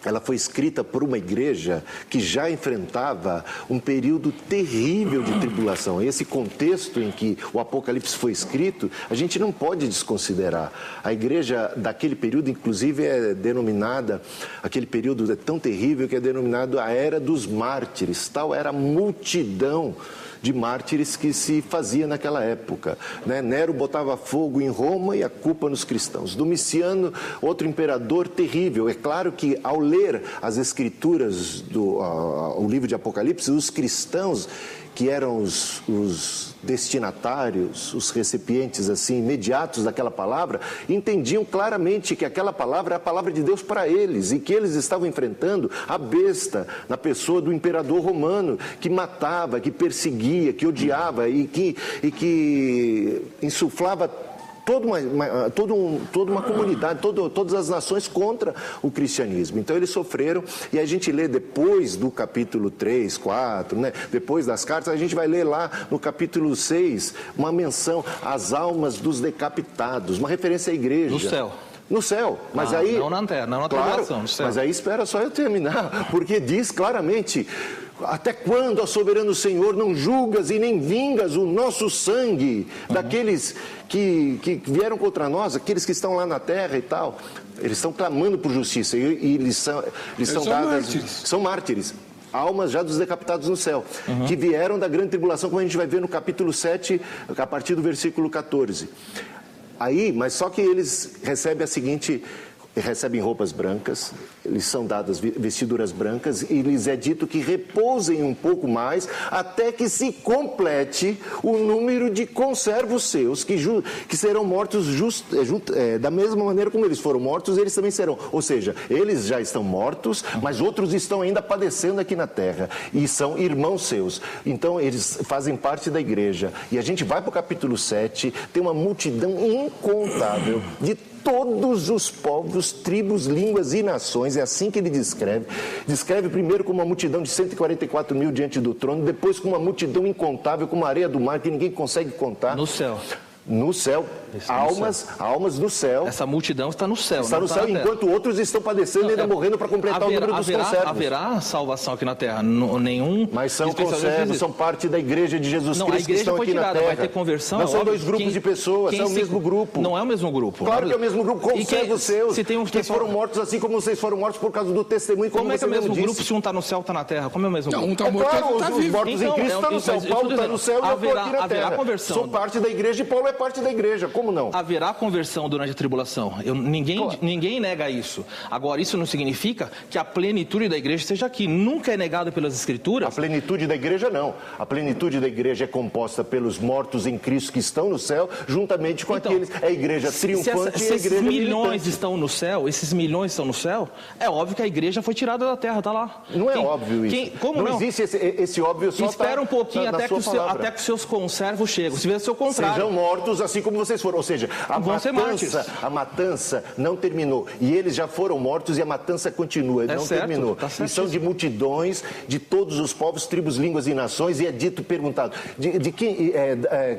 ela foi escrita por uma igreja que já enfrentava um período terrível de tribulação. Esse contexto em que o Apocalipse foi escrito, a gente não pode desconsiderar. A igreja daquele período, inclusive, é denominada, aquele período é tão terrível que é denominado a Era dos Mártires. Tal era a multidão de mártires que se fazia naquela época, né? Nero botava fogo em Roma e a culpa nos cristãos. Domiciano, outro imperador terrível. É claro que ao ler as escrituras o livro de Apocalipse, os cristãos, que eram os destinatários, os recipientes assim imediatos daquela palavra, entendiam claramente que aquela palavra é a palavra de Deus para eles e que eles estavam enfrentando a besta na pessoa do imperador romano, que matava, que perseguia, que odiava e que insuflava toda uma comunidade, todas as nações contra o cristianismo. Então eles sofreram, e a gente lê depois do capítulo 3, 4, né? Depois das cartas, a gente vai ler lá no capítulo 6 uma menção às almas dos decapitados, uma referência à igreja. No céu. No céu, mas aí... Não na terra, não na tribulação, no céu. Mas aí espera só eu terminar, porque diz claramente: até quando, ó soberano Senhor, não julgas e nem vingas o nosso sangue daqueles que vieram contra nós, aqueles que estão lá na terra e tal? Eles estão clamando por justiça e eles são mártires. São mártires. Almas já dos decapitados no céu, que vieram da grande tribulação, como a gente vai ver no capítulo 7, a partir do versículo 14. Aí, mas só que eles recebem roupas brancas, eles são dadas vestiduras brancas e lhes é dito que repousem um pouco mais até que se complete o número de conservos seus, que serão mortos da mesma maneira como eles foram mortos, eles também serão. Ou seja, eles já estão mortos, mas outros estão ainda padecendo aqui na terra e são irmãos seus. Então eles fazem parte da igreja. E a gente vai para o capítulo 7, tem uma multidão incontável de todos os povos, tribos, línguas e nações. É assim que ele descreve. Descreve primeiro com uma multidão de 144 mil diante do trono, depois com uma multidão incontável, como a areia do mar, que ninguém consegue contar. No céu. No céu, almas no céu. Essa multidão está no céu. Está no céu, enquanto outros estão padecendo e ainda morrendo para completar o número dos conservos. Haverá salvação aqui na terra? Mas são conservos, são parte da igreja de Jesus Cristo que estão aqui na terra. Vai ter conversão. Não são dois grupos de pessoas, são o mesmo grupo. Não é o mesmo grupo. Claro que é o mesmo grupo, conservos seus, que foram mortos assim como vocês foram mortos por causa do testemunho. Como é que é o mesmo grupo se um está no céu e está na terra? Como é o mesmo grupo? Um está morto, claro, está os vivo. mortos em Cristo estão no céu, Paulo está no céu e eu estou aqui na terra. Sou parte da igreja e Paulo é parte da igreja. Como não? Haverá conversão durante a tribulação. Ninguém nega isso. Agora, isso não significa que a plenitude da igreja esteja aqui. Nunca é negado pelas Escrituras. A plenitude da igreja não. A plenitude da igreja é composta pelos mortos em Cristo que estão no céu, juntamente com aqueles. É a igreja triunfante e a igreja militante. Se esses milhões estão no céu, esses milhões estão no céu, é óbvio que a igreja foi tirada da terra, está lá. Não é óbvio isso. Como não? Existe esse óbvio só. Espera um pouquinho até que os seus conservos cheguem. Se vier o contrário. Sejam mortos assim como vocês foram. Ou seja, a matança não terminou. E eles já foram mortos e a matança continua. Não terminou. E são de multidões, de todos os povos, tribos, línguas e nações. E é dito, perguntado,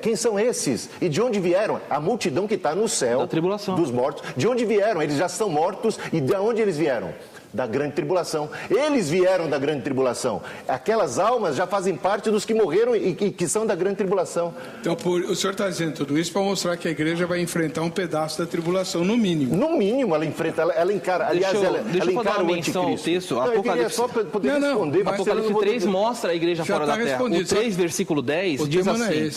quem são esses? E de onde vieram? A multidão que está no céu, dos mortos. De onde vieram? Eles já estão mortos. E de onde eles vieram? Da grande tribulação. Eles vieram da grande tribulação. Aquelas almas já fazem parte dos que morreram e que são da grande tribulação. Então, o senhor está dizendo tudo isso para mostrar que a igreja vai enfrentar um pedaço da tribulação, no mínimo. No mínimo, ela enfrenta, ela encara. Aliás, ela encara o anticristo. Ao texto, Apocalipse, só para poder responder. Apocalipse 3 mostra a igreja fora da terra. O 3, versículo 10, diz assim: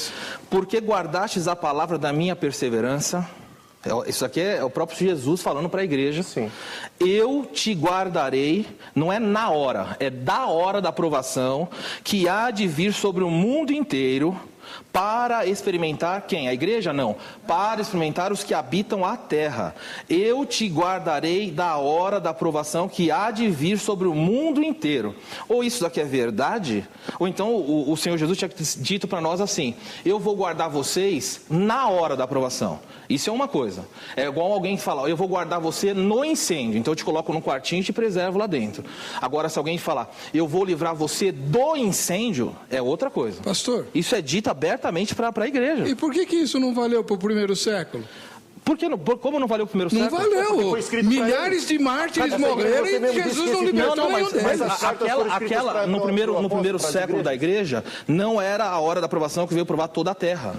porque guardastes a palavra da minha perseverança. Isso aqui é o próprio Jesus falando para a igreja. Sim. Eu te guardarei, não é na hora, é da hora da provação, que há de vir sobre o mundo inteiro, para experimentar quem? A igreja? Não. Para experimentar os que habitam a terra. Eu te guardarei da hora da provação que há de vir sobre o mundo inteiro. Ou isso daqui é verdade, ou então o Senhor Jesus tinha dito para nós assim: eu vou guardar vocês na hora da provação. Isso é uma coisa. É igual alguém falar: eu vou guardar você no incêndio, então eu te coloco num quartinho e te preservo lá dentro. Agora, se alguém falar: eu vou livrar você do incêndio, é outra coisa. Pastor, isso é dito abertamente para a igreja. E por que isso não valeu para o primeiro século? Por que não? Como não valeu o primeiro Não século? valeu. Milhares de mártires morreram e Jesus não libertou nenhum deles. No primeiro século da igreja, não era a hora da aprovação que veio provar toda a terra.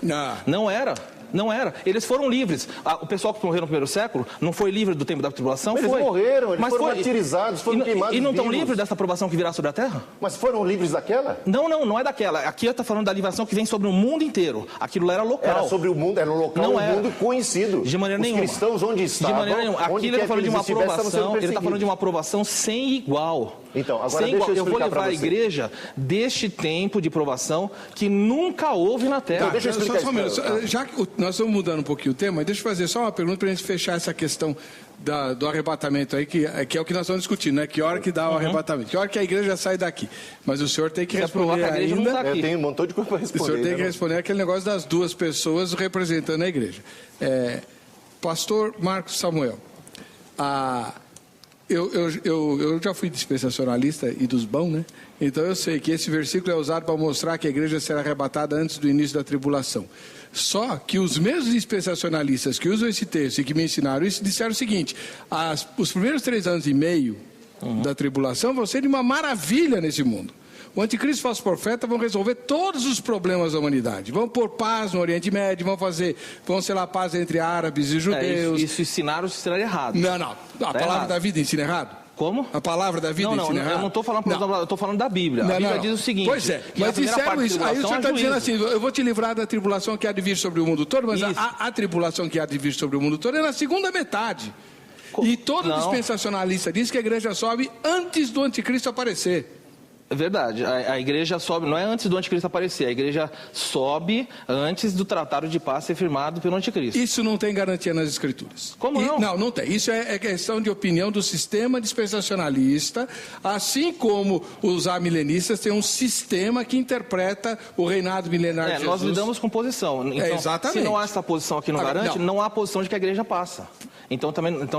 Não era. Não era. Eles foram livres. O pessoal que morreu no primeiro século não foi livre do tempo da tribulação? Eles morreram, eles foram martirizados, foram queimados. E não estão livres dessa aprovação que virá sobre a terra? Mas foram livres daquela? Não é daquela. Aqui está falando da livração que vem sobre o mundo inteiro. Aquilo lá era local. Era sobre o mundo, era um local, mundo conhecido. De maneira nenhuma. Os cristãos onde estavam, de maneira nenhuma. Aqui ele está falando de uma aprovação, ele está falando de uma aprovação sem igual. Então, agora deixa eu vou levar a igreja deste tempo de provação que nunca houve na terra. Tá, deixa eu explicar isso. Já que nós estamos mudando um pouquinho o tema, deixa eu fazer só uma pergunta para a gente fechar essa questão do arrebatamento aí, que é o que nós estamos discutindo, né? Que hora que dá o arrebatamento? Que hora que a igreja sai daqui? Mas o senhor tem que responder ainda. Eu tenho um montão de coisa para responder. O senhor tem que responder aquele negócio das duas pessoas representando a igreja. Pastor Marcos Samuel, eu já fui dispensacionalista e dos bons, né? Então eu sei que esse versículo é usado para mostrar que a igreja será arrebatada antes do início da tribulação. Só que os mesmos dispensacionalistas que usam esse texto e que me ensinaram isso, disseram o seguinte: os primeiros 3 anos e meio da tribulação vão ser de uma maravilha nesse mundo. O anticristo e o falso profeta vão resolver todos os problemas da humanidade. Vão pôr paz no Oriente Médio, vão selar paz entre árabes e judeus. Isso ensinaram errado. Não. A palavra da vida ensina errado? Como? A palavra da vida ensina errado? Eu não estou falando, eu estou falando da Bíblia. A Bíblia diz o seguinte. Pois é, mas disseram isso. Aí o senhor está dizendo assim: eu vou te livrar da tribulação que há de vir sobre o mundo todo, mas a tribulação que há de vir sobre o mundo todo é na segunda metade. E todo dispensacionalista diz que a igreja sobe antes do anticristo aparecer. É verdade, a igreja sobe, não é antes do anticristo aparecer, a igreja sobe antes do tratado de paz ser firmado pelo anticristo. Isso não tem garantia nas escrituras. Como não? Não tem. Isso é questão de opinião do sistema dispensacionalista, assim como os amilenistas têm um sistema que interpreta o reinado milenar de Jesus. Nós lidamos com posição. Então, exatamente. Se não há essa posição aqui no garante, não há a posição de que a igreja passa. Então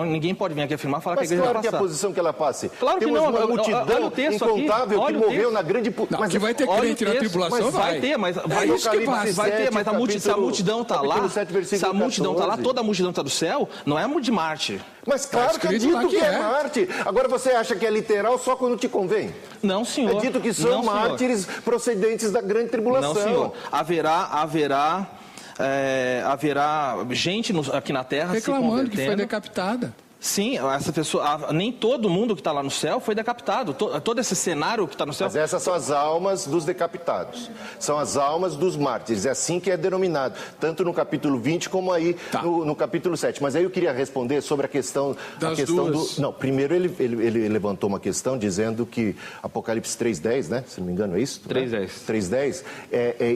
ninguém pode vir aqui afirmar e falar que a igreja vai passar. Mas claro que é a posição que ela passe. Claro que não. Temos uma multidão incontável que morreu na grande... Mas que vai ter crente na tribulação, vai ter, mas vai isso que passa. Vai ter, mas se a multidão está lá, se a multidão está lá, toda a multidão está do céu, não é de Marte. Mas claro que é dito que é Marte. Agora você acha que é literal só quando te convém? Não, senhor. É dito que são mártires procedentes da grande tribulação. Não, senhor. Haverá gente aqui na Terra reclamando que foi decapitada. Sim, essa pessoa, nem todo mundo que está lá no céu foi decapitado. Todo esse cenário que está no céu... Mas essas são as almas dos decapitados. São as almas dos mártires. É assim que é denominado. Tanto no capítulo 20 como aí no capítulo 7. Mas aí eu queria responder sobre a questão... Não, primeiro ele levantou uma questão dizendo que Apocalipse 3:10, né? Se não me engano é isso? 3:10. 3:10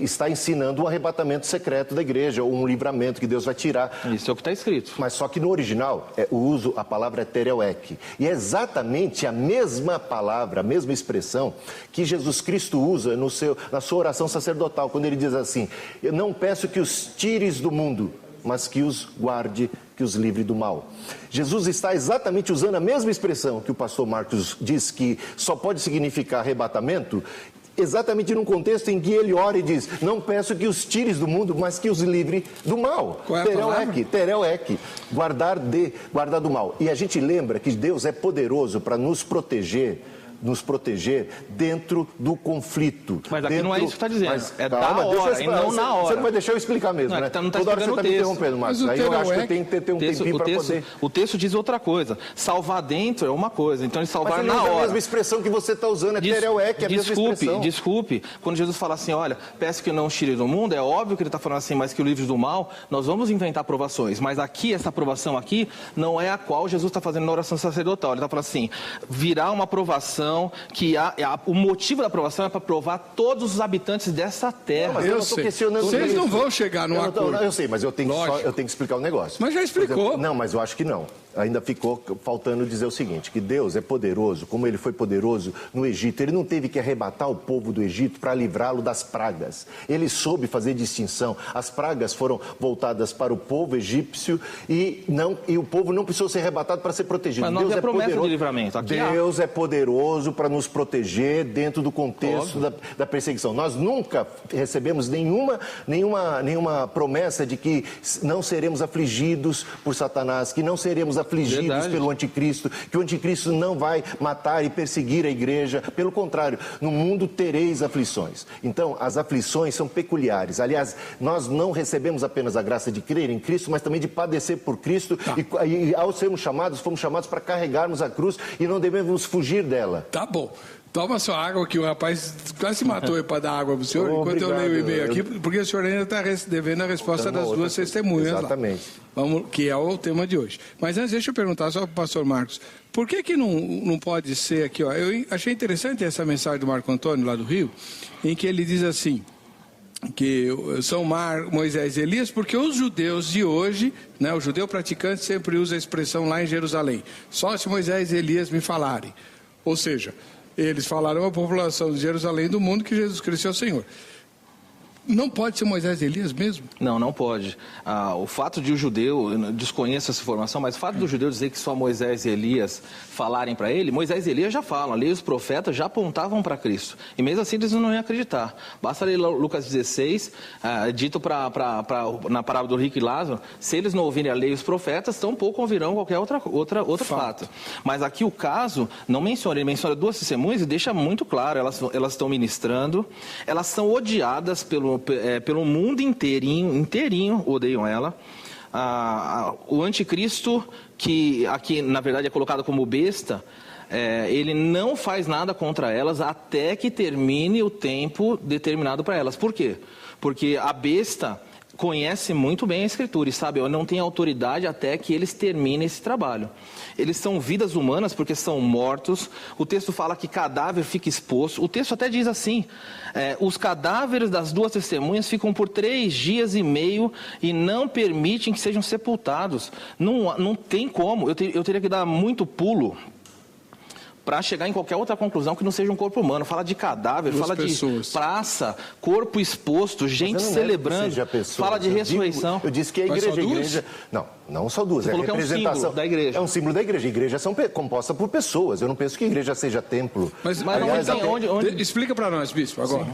está ensinando o arrebatamento secreto da igreja, ou um livramento que Deus vai tirar. Isso é o que está escrito. Mas só que no original, a palavra é tereuek. E é exatamente a mesma palavra, a mesma expressão que Jesus Cristo usa na sua oração sacerdotal, quando ele diz assim: eu não peço que os tires do mundo, mas que os guarde, que os livre do mal. Jesus está exatamente usando a mesma expressão que o pastor Marcos diz que só pode significar arrebatamento, exatamente num contexto em que ele ora e diz: não peço que os tires do mundo, mas que os livre do mal. Qual é a palavra? Tereuek, guardar do mal. E a gente lembra que Deus é poderoso para nos proteger dentro do conflito. Mas aqui não é isso que está dizendo. É calma, da hora, e não na hora. Você não vai deixar eu explicar mesmo, né? Não tá toda hora você está me interrompendo, Marcos. Aí eu acho que eu tenho que ter um tempinho para poder... O texto diz outra coisa. Salvar dentro é uma coisa, então ele salvar na hora. Mas é a mesma expressão que você está usando, é tereuek, é a mesma expressão. Desculpe, quando Jesus fala assim, olha, peço que não os tire do mundo, é óbvio que ele está falando assim, mas que o livre do mal, nós vamos inventar provações. Mas aqui, essa aprovação aqui, não é a qual Jesus está fazendo na oração sacerdotal. Ele está falando assim, virá uma aprovação que o motivo da aprovação é para provar todos os habitantes dessa terra. Não, mas eu não estou questionando isso. Vocês não vão chegar num acordo. Eu sei, mas eu tenho que explicar o negócio. Mas já explicou. Não, mas eu acho que não. Ainda ficou faltando dizer o seguinte, que Deus é poderoso, como ele foi poderoso no Egito. Ele não teve que arrebatar o povo do Egito para livrá-lo das pragas. Ele soube fazer distinção. As pragas foram voltadas para o povo egípcio e o povo não precisou ser arrebatado para ser protegido. Mas não havia promessa de livramento. Aqui Deus é poderoso poderoso para nos proteger dentro do contexto da perseguição. Nós nunca recebemos nenhuma promessa de que não seremos afligidos por Satanás, que não seremos afligidos pelo anticristo, que o anticristo não vai matar e perseguir a igreja. Pelo contrário, no mundo tereis aflições. Então, as aflições são peculiares. Aliás, nós não recebemos apenas a graça de crer em Cristo, mas também de padecer por Cristo. E ao sermos chamados, fomos chamados para carregarmos a cruz e não devemos fugir dela. Tá bom. Toma sua água, que o rapaz quase se matou para dar água para o senhor, enquanto eu leio o e-mail aqui, porque o senhor ainda está devendo a resposta das duas testemunhas. Exatamente. Lá. Que é o tema de hoje. Mas antes, deixa eu perguntar só para o pastor Marcos, por que não pode ser aqui, ó, eu achei interessante essa mensagem do Marco Antônio, lá do Rio, em que ele diz assim, que são Moisés e Elias, porque os judeus de hoje, né, o judeu praticante sempre usa a expressão lá em Jerusalém, só se Moisés e Elias me falarem. Ou seja, eles falaram à população de Jerusalém do mundo que Jesus Cristo é o Senhor. Não pode ser Moisés e Elias mesmo? Não pode. O fato de o judeu, eu desconheço essa informação, mas o fato do judeu dizer que só Moisés e Elias falarem para ele, Moisés e Elias já falam, ali os profetas já apontavam para Cristo. E mesmo assim eles não iam acreditar. Basta ler Lucas 16, dito na parábola do rico e Lázaro, se eles não ouvirem a lei e os profetas, tampouco ouvirão qualquer outro fato. Mas aqui o caso não menciona, ele menciona duas testemunhas e deixa muito claro, elas estão ministrando, elas são odiadas pelo mundo inteirinho odeiam ela. O anticristo, que aqui na verdade é colocado como besta, ele não faz nada contra elas até que termine o tempo determinado para elas. Por quê? Porque a besta conhece muito bem a Escritura e sabe, eu não tenho autoridade até que eles terminem esse trabalho. Eles são vidas humanas porque são mortos. O texto fala que cadáver fica exposto. O texto até diz assim, os cadáveres das duas testemunhas ficam por 3 dias e meio e não permitem que sejam sepultados. Não tem como, eu teria que dar muito pulo para chegar em qualquer outra conclusão que não seja um corpo humano. Fala de cadáver, fala de praça, corpo exposto, gente celebrando, fala de ressurreição. Eu disse que a igreja... Não só duas, é a representação. É um símbolo da igreja. É um símbolo da igreja. Igrejas são compostas por pessoas. Eu não penso que a igreja seja templo. Mas aliás, onde... Explica para nós, bispo, agora.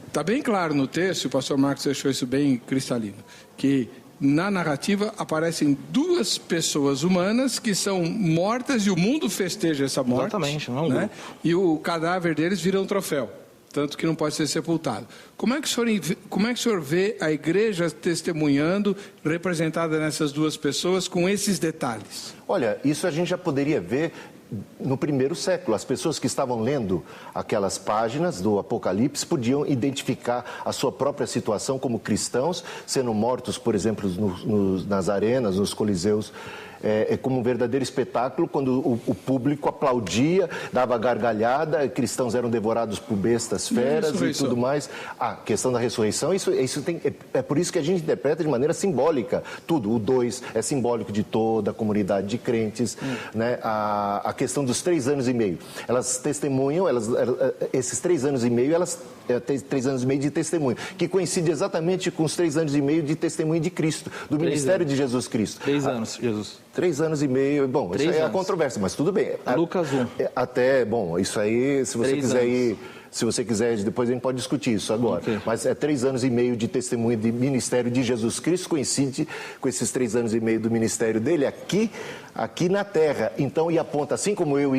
Está bem claro no texto, o pastor Marcos deixou isso bem cristalino, que na narrativa aparecem 2 pessoas humanas que são mortas e o mundo festeja essa morte. Exatamente, não, né? E o cadáver deles vira um troféu, tanto que não pode ser sepultado. Como é que o senhor vê a igreja testemunhando, representada nessas 2 pessoas, com esses detalhes? Olha, isso a gente já poderia ver no primeiro século. As pessoas que estavam lendo aquelas páginas do Apocalipse podiam identificar a sua própria situação como cristãos, sendo mortos, por exemplo, nas arenas, nos coliseus. É como um verdadeiro espetáculo quando o público aplaudia, dava gargalhada, cristãos eram devorados por bestas feras e tudo mais. A questão da ressurreição, é por isso que a gente interpreta de maneira simbólica tudo. O 2 é simbólico de toda a comunidade de crentes, né? A questão dos 3 anos e meio. Elas testemunham, esses 3 anos e meio, 3 anos e meio de testemunho, que coincide exatamente com os 3 anos e meio de testemunho de Cristo, do ministério de Jesus Cristo. 3 anos, Jesus. 3 anos e meio, bom, isso aí é a controvérsia, mas tudo bem. Lucas 1. Isso aí, se você quiser ir... Se você quiser, depois a gente pode discutir isso agora. Okay. Mas 3 anos e meio de testemunho de ministério de Jesus Cristo coincide com esses 3 anos e meio do ministério dele aqui na terra. Então, e aponta, assim como eu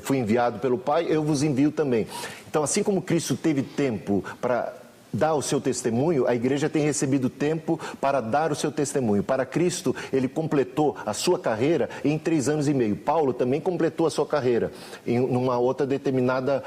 fui enviado pelo Pai, eu vos envio também. Então, assim como Cristo teve tempo para dar o seu testemunho, a igreja tem recebido tempo para dar o seu testemunho. Para Cristo, ele completou a sua carreira em 3 anos e meio. Paulo também completou a sua carreira em uma outra determinada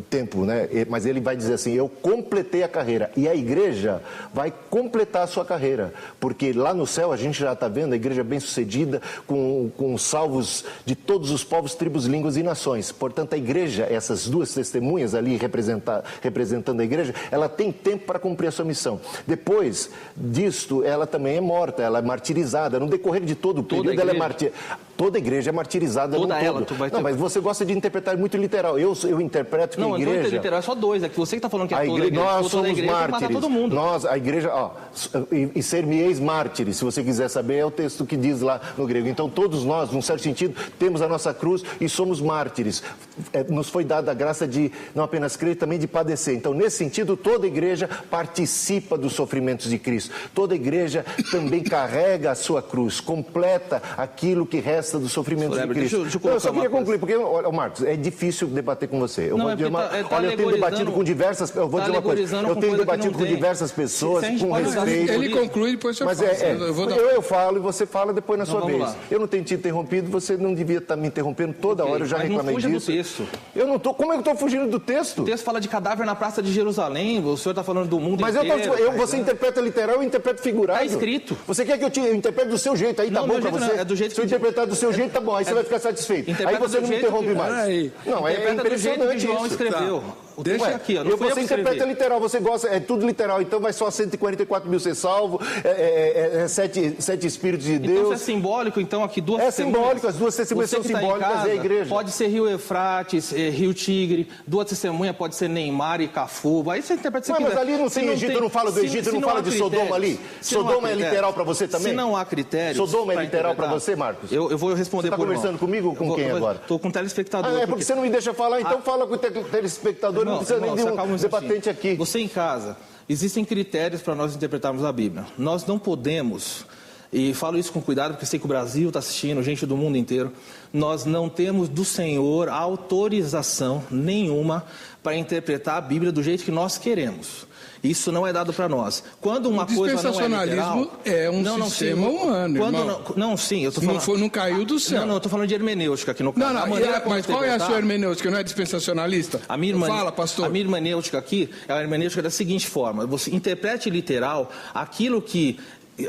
tempo, né? Mas ele vai dizer assim, eu completei a carreira. E a igreja vai completar a sua carreira, porque lá no céu a gente já está vendo a igreja bem-sucedida, com salvos de todos os povos, tribos, línguas e nações. Portanto, a igreja, essas 2 testemunhas ali representando a igreja, ela tem tempo para cumprir a sua missão. Depois disto, ela também é morta, ela é martirizada. No decorrer de todo o período, ela é martirizada. Toda igreja é martirizada Toda no ela, todo. vai ter... Não, mas você gosta de interpretar muito literal. Eu interpreto que a igreja... Não, eu não literal, é só dois. É que você que está falando que é toda a igreja. Nós somos igreja, mártires. Todo mundo. Nós, a igreja... e ser-me-eis mártires, se você quiser saber, é o texto que diz lá no grego. Então, todos nós, num certo sentido, temos a nossa cruz e somos mártires. Nos foi dada a graça de não apenas crer, também de padecer. Então, nesse sentido, toda igreja participa dos sofrimentos de Cristo. Toda igreja também carrega a sua cruz, completa aquilo que resta dos sofrimentos de Cristo. Eu só queria concluir, porque, olha, Marcos, é difícil debater com você. Eu tenho debatido com diversas... Eu vou dizer uma coisa. Eu tenho debatido com diversas pessoas, com respeito. Ele conclui, depois você fala. Eu falo e você fala depois na sua vez. Eu não tenho te interrompido, você não devia estar me interrompendo toda hora, eu já reclamei disso. Não fuja do texto. Eu não tô... Como é que eu estou fugindo do texto? O texto fala de cadáver na praça de Jerusalém, o senhor está falando do mundo inteiro. Mas você interpreta literal, eu interpreto figurado. Está escrito. Você quer que eu interprete do seu jeito, aí tá bom pra você? É do jeito Se eu interpretar do seu jeito, tá bom, aí você vai ficar satisfeito. Aí você não me interrompe mais. Não, é impressionante isso. João escreveu. Deixa aqui, ó. Você interpreta literal, você gosta, é tudo literal, então vai só 144 mil ser salvo, sete espíritos de Deus. Então isso é simbólico, então aqui duas testemunhas. É simbólico, as duas testemunhas são simbólicas, é a igreja. Pode ser Rio Eufrates, Rio Tigre, duas testemunhas pode ser Neymar e Cafu, aí você interpreta isso aqui. Mas ali não tem Egito, não fala do Egito, não fala de Sodoma ali? Sodoma é literal para você também? Se não há critérios... Sodoma é literal para você, Marcos? Eu vou responder por Você está conversando comigo ou com quem agora? Estou com o telespectador. Porque você não me deixa falar, então fala com o telespectador, não precisa nem de um debatente aqui. Você em casa, existem critérios para nós interpretarmos a Bíblia. Nós não podemos, e falo isso com cuidado porque sei que o Brasil está assistindo, gente do mundo inteiro, nós não temos do Senhor autorização nenhuma para interpretar a Bíblia do jeito que nós queremos. Isso não é dado para nós. Quando uma coisa não é literal... é um sistema humano, sim, eu estou falando... Não caiu do céu. Não, eu estou falando de hermenêutica aqui no caso. Mas qual é a sua hermenêutica? Não é dispensacionalista? Fala, pastor. A minha hermenêutica aqui é a hermenêutica da seguinte forma. Você interprete literal aquilo que...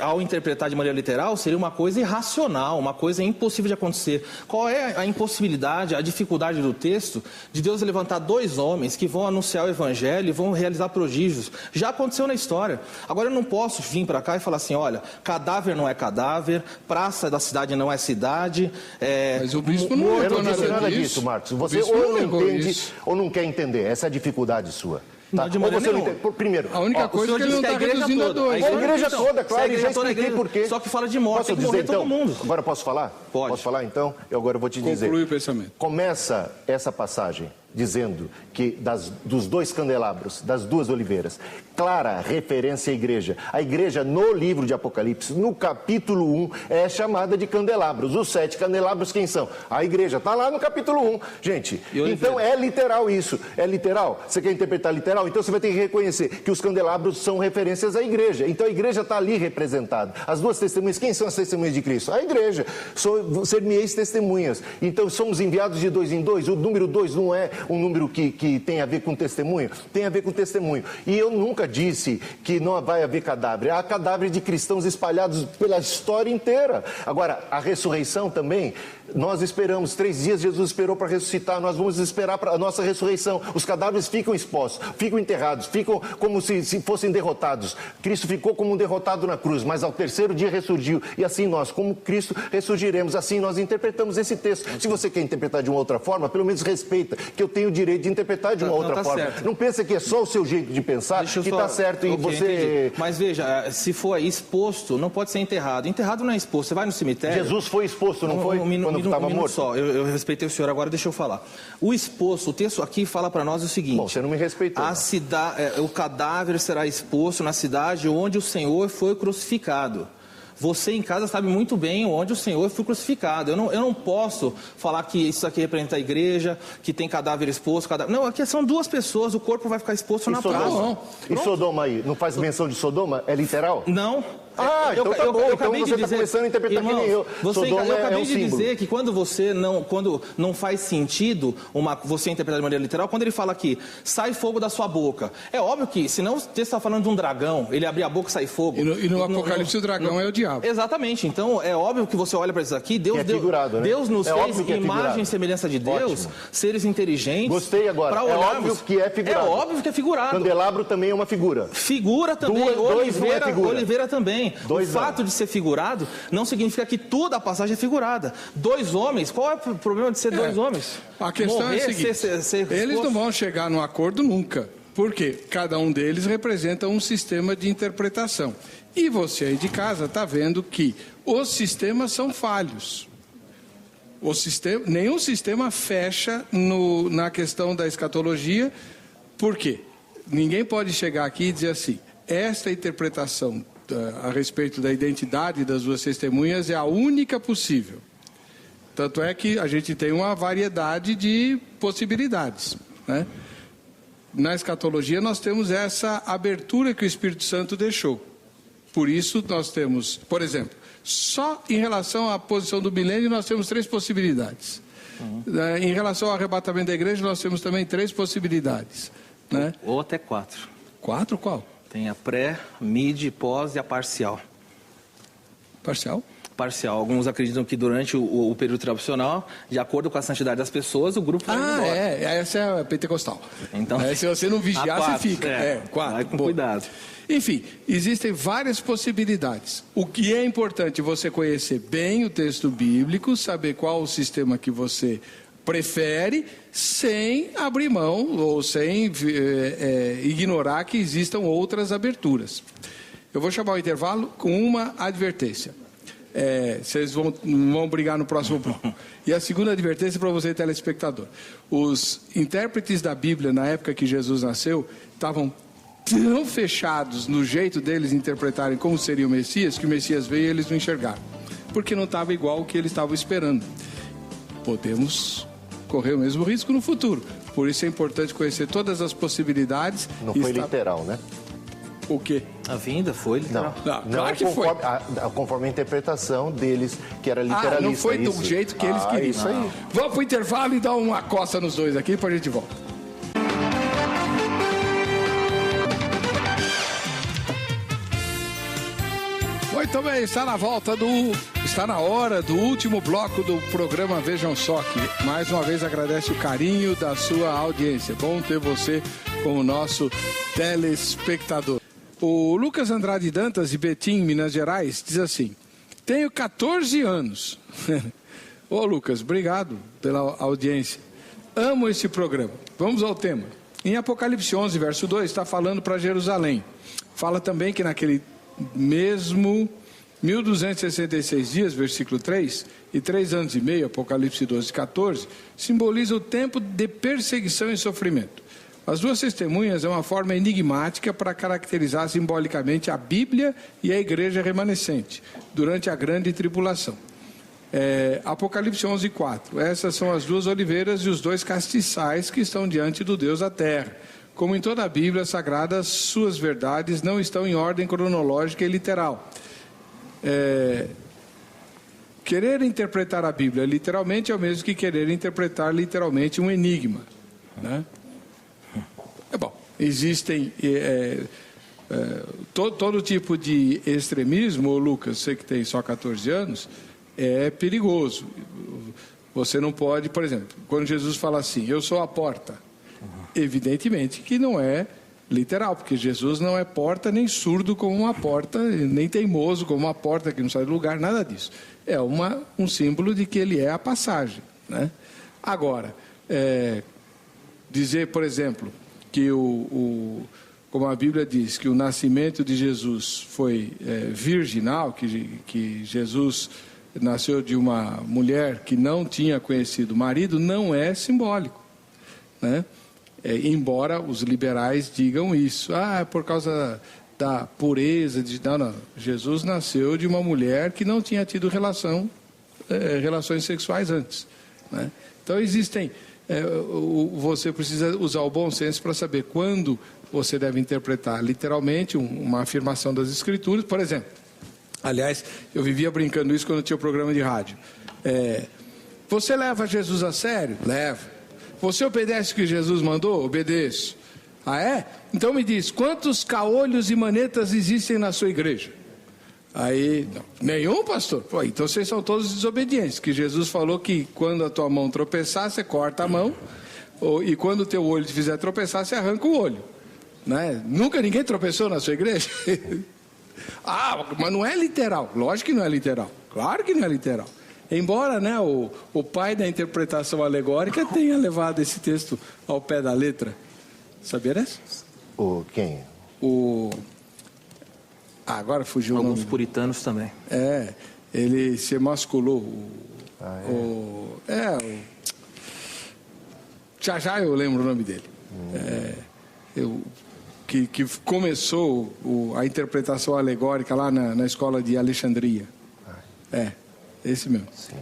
ao interpretar de maneira literal, seria uma coisa irracional, uma coisa impossível de acontecer. Qual é a impossibilidade, a dificuldade do texto de Deus levantar dois homens que vão anunciar o evangelho e vão realizar prodígios? Já aconteceu na história. Agora eu não posso vir para cá e falar assim, olha, cadáver não é cadáver, praça da cidade não é cidade... Mas o bispo não disse nada disso, Marcos. Você ou não entende ou não quer entender. Essa é a dificuldade sua. Tá. Não, de maneira nenhuma. Primeiro, a única coisa é que ele não está reduzindo a dois. A igreja toda, claro, e já expliquei por quê. Só que fala de morte, tem que morrer todo mundo. Agora posso falar? Pode. Posso falar então? Eu agora vou te dizer. Conclui o pensamento. Começa essa passagem dizendo que dos dois candelabros, das duas oliveiras, clara referência à igreja. A igreja no livro de Apocalipse, no capítulo 1, é chamada de candelabros. Os 7 candelabros quem são? A igreja. Está lá no capítulo 1. Gente, então é literal isso. É literal? Você quer interpretar literal? Então você vai ter que reconhecer que os candelabros são referências à igreja. Então a igreja está ali representada. As duas testemunhas, quem são as testemunhas de Cristo? A igreja. Ser-me-eis testemunhas. Então somos enviados de 2 em 2. O número 2 não é um número que tem a ver com testemunho? Tem a ver com testemunho. E eu nunca disse que não vai haver cadáver. Há cadáver de cristãos espalhados pela história inteira. Agora, a ressurreição também, nós esperamos. 3 dias Jesus esperou para ressuscitar. Nós vamos esperar para a nossa ressurreição. Os cadáveres ficam expostos, ficam enterrados, ficam como se fossem derrotados. Cristo ficou como um derrotado na cruz, mas ao 3º dia ressurgiu. E assim nós, como Cristo, ressurgiremos. Assim nós interpretamos esse texto. Se você quer interpretar de uma outra forma, pelo menos respeita que eu tenho o direito de interpretar de uma outra forma. Certo. Não pensa que é só o seu jeito de pensar que está certo e você... Entendi. Mas veja, se for exposto, não pode ser enterrado. Enterrado não é exposto. Você vai no cemitério... Jesus foi exposto, não foi? Quando estava morto? Só. Eu respeitei o senhor, agora deixa eu falar. O exposto, o texto aqui fala para nós o seguinte... Bom, você não me respeitou. O cadáver será exposto na cidade onde o Senhor foi crucificado. Você em casa sabe muito bem onde o Senhor foi crucificado. Eu não posso falar que isso aqui representa a igreja, que tem cadáver exposto. Não, aqui são 2 pessoas, o corpo vai ficar exposto na praça. E Sodoma aí? Não faz menção de Sodoma? É literal? Não. Então tá bom. Então você está começando a interpretar que nem eu. Sodoma eu acabei é um de símbolo. dizer que quando não faz sentido você interpretar de maneira literal, quando ele fala aqui, sai fogo da sua boca. É óbvio que, senão o texto está falando de um dragão, ele abrir a boca e sai fogo. E no Apocalipse o dragão é o diabo. Exatamente. Então é óbvio que você olha para isso aqui, Deus nos fez imagem e semelhança de Deus, seres inteligentes. Gostei agora. É óbvio que é figurado. É óbvio que é figurado. Candelabro também é uma figura. Figura também. Oliveira também. Porém, o fato de ser figurado não significa que toda a passagem é figurada. 2 homens, qual é o problema de ser 2 homens? A questão é a seguinte, eles não vão chegar num acordo nunca, porque cada um deles representa um sistema de interpretação. E você aí de casa está vendo que os sistemas são falhos. Nenhum sistema fecha na questão da escatologia. Por quê? Ninguém pode chegar aqui e dizer assim, esta interpretação a respeito da identidade das 2 testemunhas é a única possível. Tanto é que a gente tem uma variedade de possibilidades, né? Na escatologia nós temos essa abertura que o Espírito Santo deixou. Por isso nós temos, por exemplo, só em relação à posição do milênio nós temos 3 possibilidades. Em relação ao arrebatamento da igreja nós temos também 3 possibilidades, né? Ou até 4. 4 qual? Tem a pré, mid, pós e a parcial. Parcial? Parcial. Alguns acreditam que durante o período tradicional, de acordo com a santidade das pessoas, o grupo vai embora. Essa é a pentecostal. Então, se você não vigiar, você fica. 4. Vai com cuidado. Enfim, existem várias possibilidades. O que é importante você conhecer bem o texto bíblico, saber qual o sistema que você prefere, sem abrir mão ou sem ignorar que existam outras aberturas. Eu vou chamar o intervalo com uma advertência. Vocês vão brigar no próximo bloco. E a segunda advertência para você, telespectador. Os intérpretes da Bíblia, na época que Jesus nasceu, estavam tão fechados no jeito deles interpretarem como seria o Messias, que o Messias veio e eles não enxergaram. Porque não estava igual o que eles estavam esperando. Podemos correr o mesmo risco no futuro. Por isso é importante conhecer todas as possibilidades. Não foi literal, né? O quê? A vinda foi literal. Não, claro que foi. Conforme a interpretação deles, que era literalista. Não foi do jeito que eles queriam. Isso aí. Vamos pro intervalo e dar uma coça nos dois aqui, depois a gente volta. Muito bem, está na hora do último bloco do programa Vejam Só, que mais uma vez agradece o carinho da sua audiência. Bom ter você como nosso telespectador. O Lucas Andrade Dantas, de Betim, Minas Gerais, diz assim: tenho 14 anos. Ô Lucas, obrigado pela audiência. Amo esse programa. Vamos ao tema. Em Apocalipse 11, verso 2, está falando para Jerusalém. Fala também que naquele mesmo 1266 dias, versículo 3, e 3 anos e meio, Apocalipse 12, 14, simboliza o tempo de perseguição e sofrimento. As 2 testemunhas é uma forma enigmática para caracterizar simbolicamente a Bíblia e a igreja remanescente, durante a grande tribulação. Apocalipse 11, 4. Essas são as 2 oliveiras e os 2 castiçais que estão diante do Deus da terra. Como em toda a Bíblia Sagrada, suas verdades não estão em ordem cronológica e literal. Querer interpretar a Bíblia literalmente é o mesmo que querer interpretar literalmente um enigma, né? Bom, existem todo tipo de extremismo, Lucas, você que tem só 14 anos, é perigoso. Você não pode, por exemplo, quando Jesus fala assim, eu sou a porta, evidentemente que não é literal, porque Jesus não é porta, nem surdo como uma porta, nem teimoso como uma porta que não sai do lugar, nada disso. É um símbolo de que ele é a passagem, né? Agora, dizer, por exemplo, que como a Bíblia diz, que o nascimento de Jesus foi virginal, que Jesus nasceu de uma mulher que não tinha conhecido o marido, não é simbólico, né? Embora os liberais digam isso, é por causa da pureza, não, Jesus nasceu de uma mulher que não tinha tido relações sexuais antes, né? Então existem, você precisa usar o bom senso para saber quando você deve interpretar literalmente uma afirmação das Escrituras. Por exemplo, aliás, eu vivia brincando isso quando eu tinha o programa de rádio. Você leva Jesus a sério? Leva. Você obedece o que Jesus mandou? Obedeço. Ah, é? Então me diz, quantos caolhos e manetas existem na sua igreja? Aí, não, nenhum, pastor? Pô, então vocês são todos desobedientes, que Jesus falou que quando a tua mão tropeçar, você corta a mão, e quando o teu olho te fizer tropeçar, você arranca o olho, né? Nunca ninguém tropeçou na sua igreja? Mas não é literal. Lógico que não é literal. Claro que não é literal. Embora, né, o pai da interpretação alegórica tenha levado esse texto ao pé da letra. Sabia dessa? Quem? Agora fugiu o nome. Alguns puritanos também. Ele se emasculou. Já eu lembro o nome dele. Que começou a interpretação alegórica lá na escola de Alexandria. Esse mesmo. Sim.